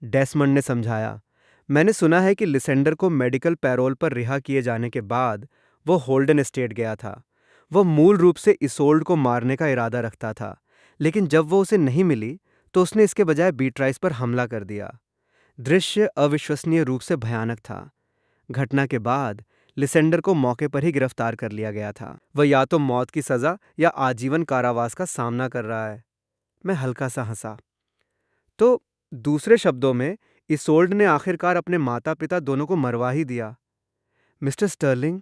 डेसमंड ने समझाया, मैंने सुना है कि लिसेंडर को मेडिकल पैरोल पर रिहा किए जाने के बाद वो होल्डन एस्टेट गया था। वो मूल रूप से इसोल्ड को मारने का इरादा रखता था, लेकिन जब वो उसे नहीं मिली तो उसने इसके बजाय बीट्राइस पर हमला कर दिया। दृश्य अविश्वसनीय रूप से भयानक था। घटना के बाद लिसेंडर को मौके पर ही गिरफ्तार कर लिया गया था। वह या तो मौत की सजा या आजीवन कारावास का सामना कर रहा है। मैं हल्का सा हंसा। तो दूसरे शब्दों में इसोल्ड ने आखिरकार अपने माता पिता दोनों को मरवा ही दिया। मिस्टर स्टर्लिंग,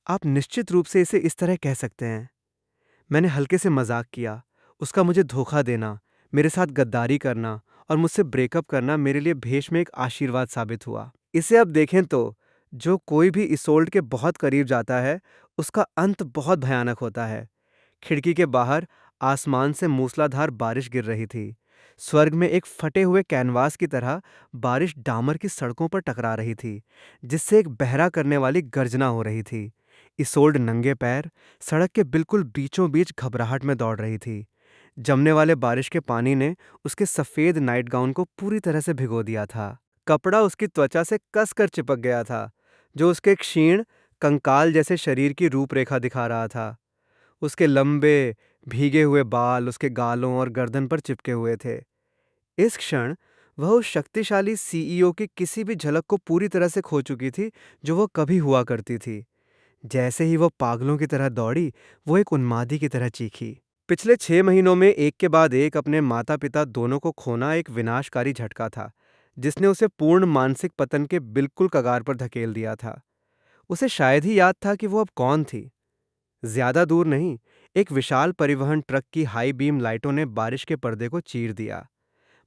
आप निश्चित रूप से इसे इस तरह कह सकते हैं। मैंने हल्के से मजाक किया। उसका मुझे धोखा देना, मेरे साथ गद्दारी करना और मुझसे ब्रेकअप करना मेरे लिए भेष में एक आशीर्वाद साबित हुआ। इसे अब देखें तो जो कोई भी इसोल्ड के बहुत करीब जाता है उसका अंत बहुत भयानक होता है। खिड़की के बाहर आसमान से मूसलाधार बारिश गिर रही थी। स्वर्ग में एक फटे हुए कैनवास की तरह बारिश डामर की सड़कों पर टकरा रही थी, जिससे एक बहरा करने वाली गर्जना हो रही थी। इसोल्ड नंगे पैर सड़क के बिल्कुल बीचों बीच घबराहट में दौड़ रही थी। जमने वाले बारिश के पानी ने उसके सफ़ेद नाइट गाउन को पूरी तरह से भिगो दिया था। कपड़ा उसकी त्वचा से कसकर चिपक गया था, जो उसके क्षीण कंकाल जैसे शरीर की रूपरेखा दिखा रहा था। उसके लंबे भीगे हुए बाल उसके गालों और गर्दन पर चिपके हुए थे। इस क्षण वह उस शक्तिशाली सीईओ की किसी भी झलक को पूरी तरह से खो चुकी थी जो वह कभी हुआ करती थी। जैसे ही वो पागलों की तरह दौड़ी, वो एक उन्मादी की तरह चीखी। पिछले 6 महीनों में एक के बाद एक अपने माता पिता दोनों को खोना एक विनाशकारी झटका था, जिसने उसे पूर्ण मानसिक पतन के बिल्कुल कगार पर धकेल दिया था। उसे शायद ही याद था कि वो अब कौन थी। ज्यादा दूर नहीं, एक विशाल परिवहन ट्रक की हाई बीम लाइटों ने बारिश के पर्दे को चीर दिया।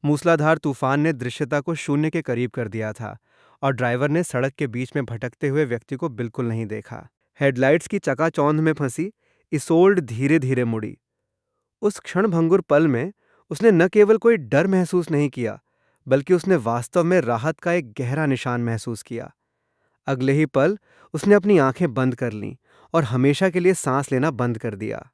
मूसलाधार तूफान ने दृश्यता को शून्य के करीब कर दिया था और ड्राइवर ने सड़क के बीच में भटकते हुए व्यक्ति को बिल्कुल नहीं देखा। हेडलाइट्स की चकाचौंध में फंसी इसोल्ड धीरे धीरे मुड़ी। उस क्षणभंगुर पल में उसने न केवल कोई डर महसूस नहीं किया, बल्कि उसने वास्तव में राहत का एक गहरा निशान महसूस किया। अगले ही पल उसने अपनी आंखें बंद कर लीं और हमेशा के लिए सांस लेना बंद कर दिया।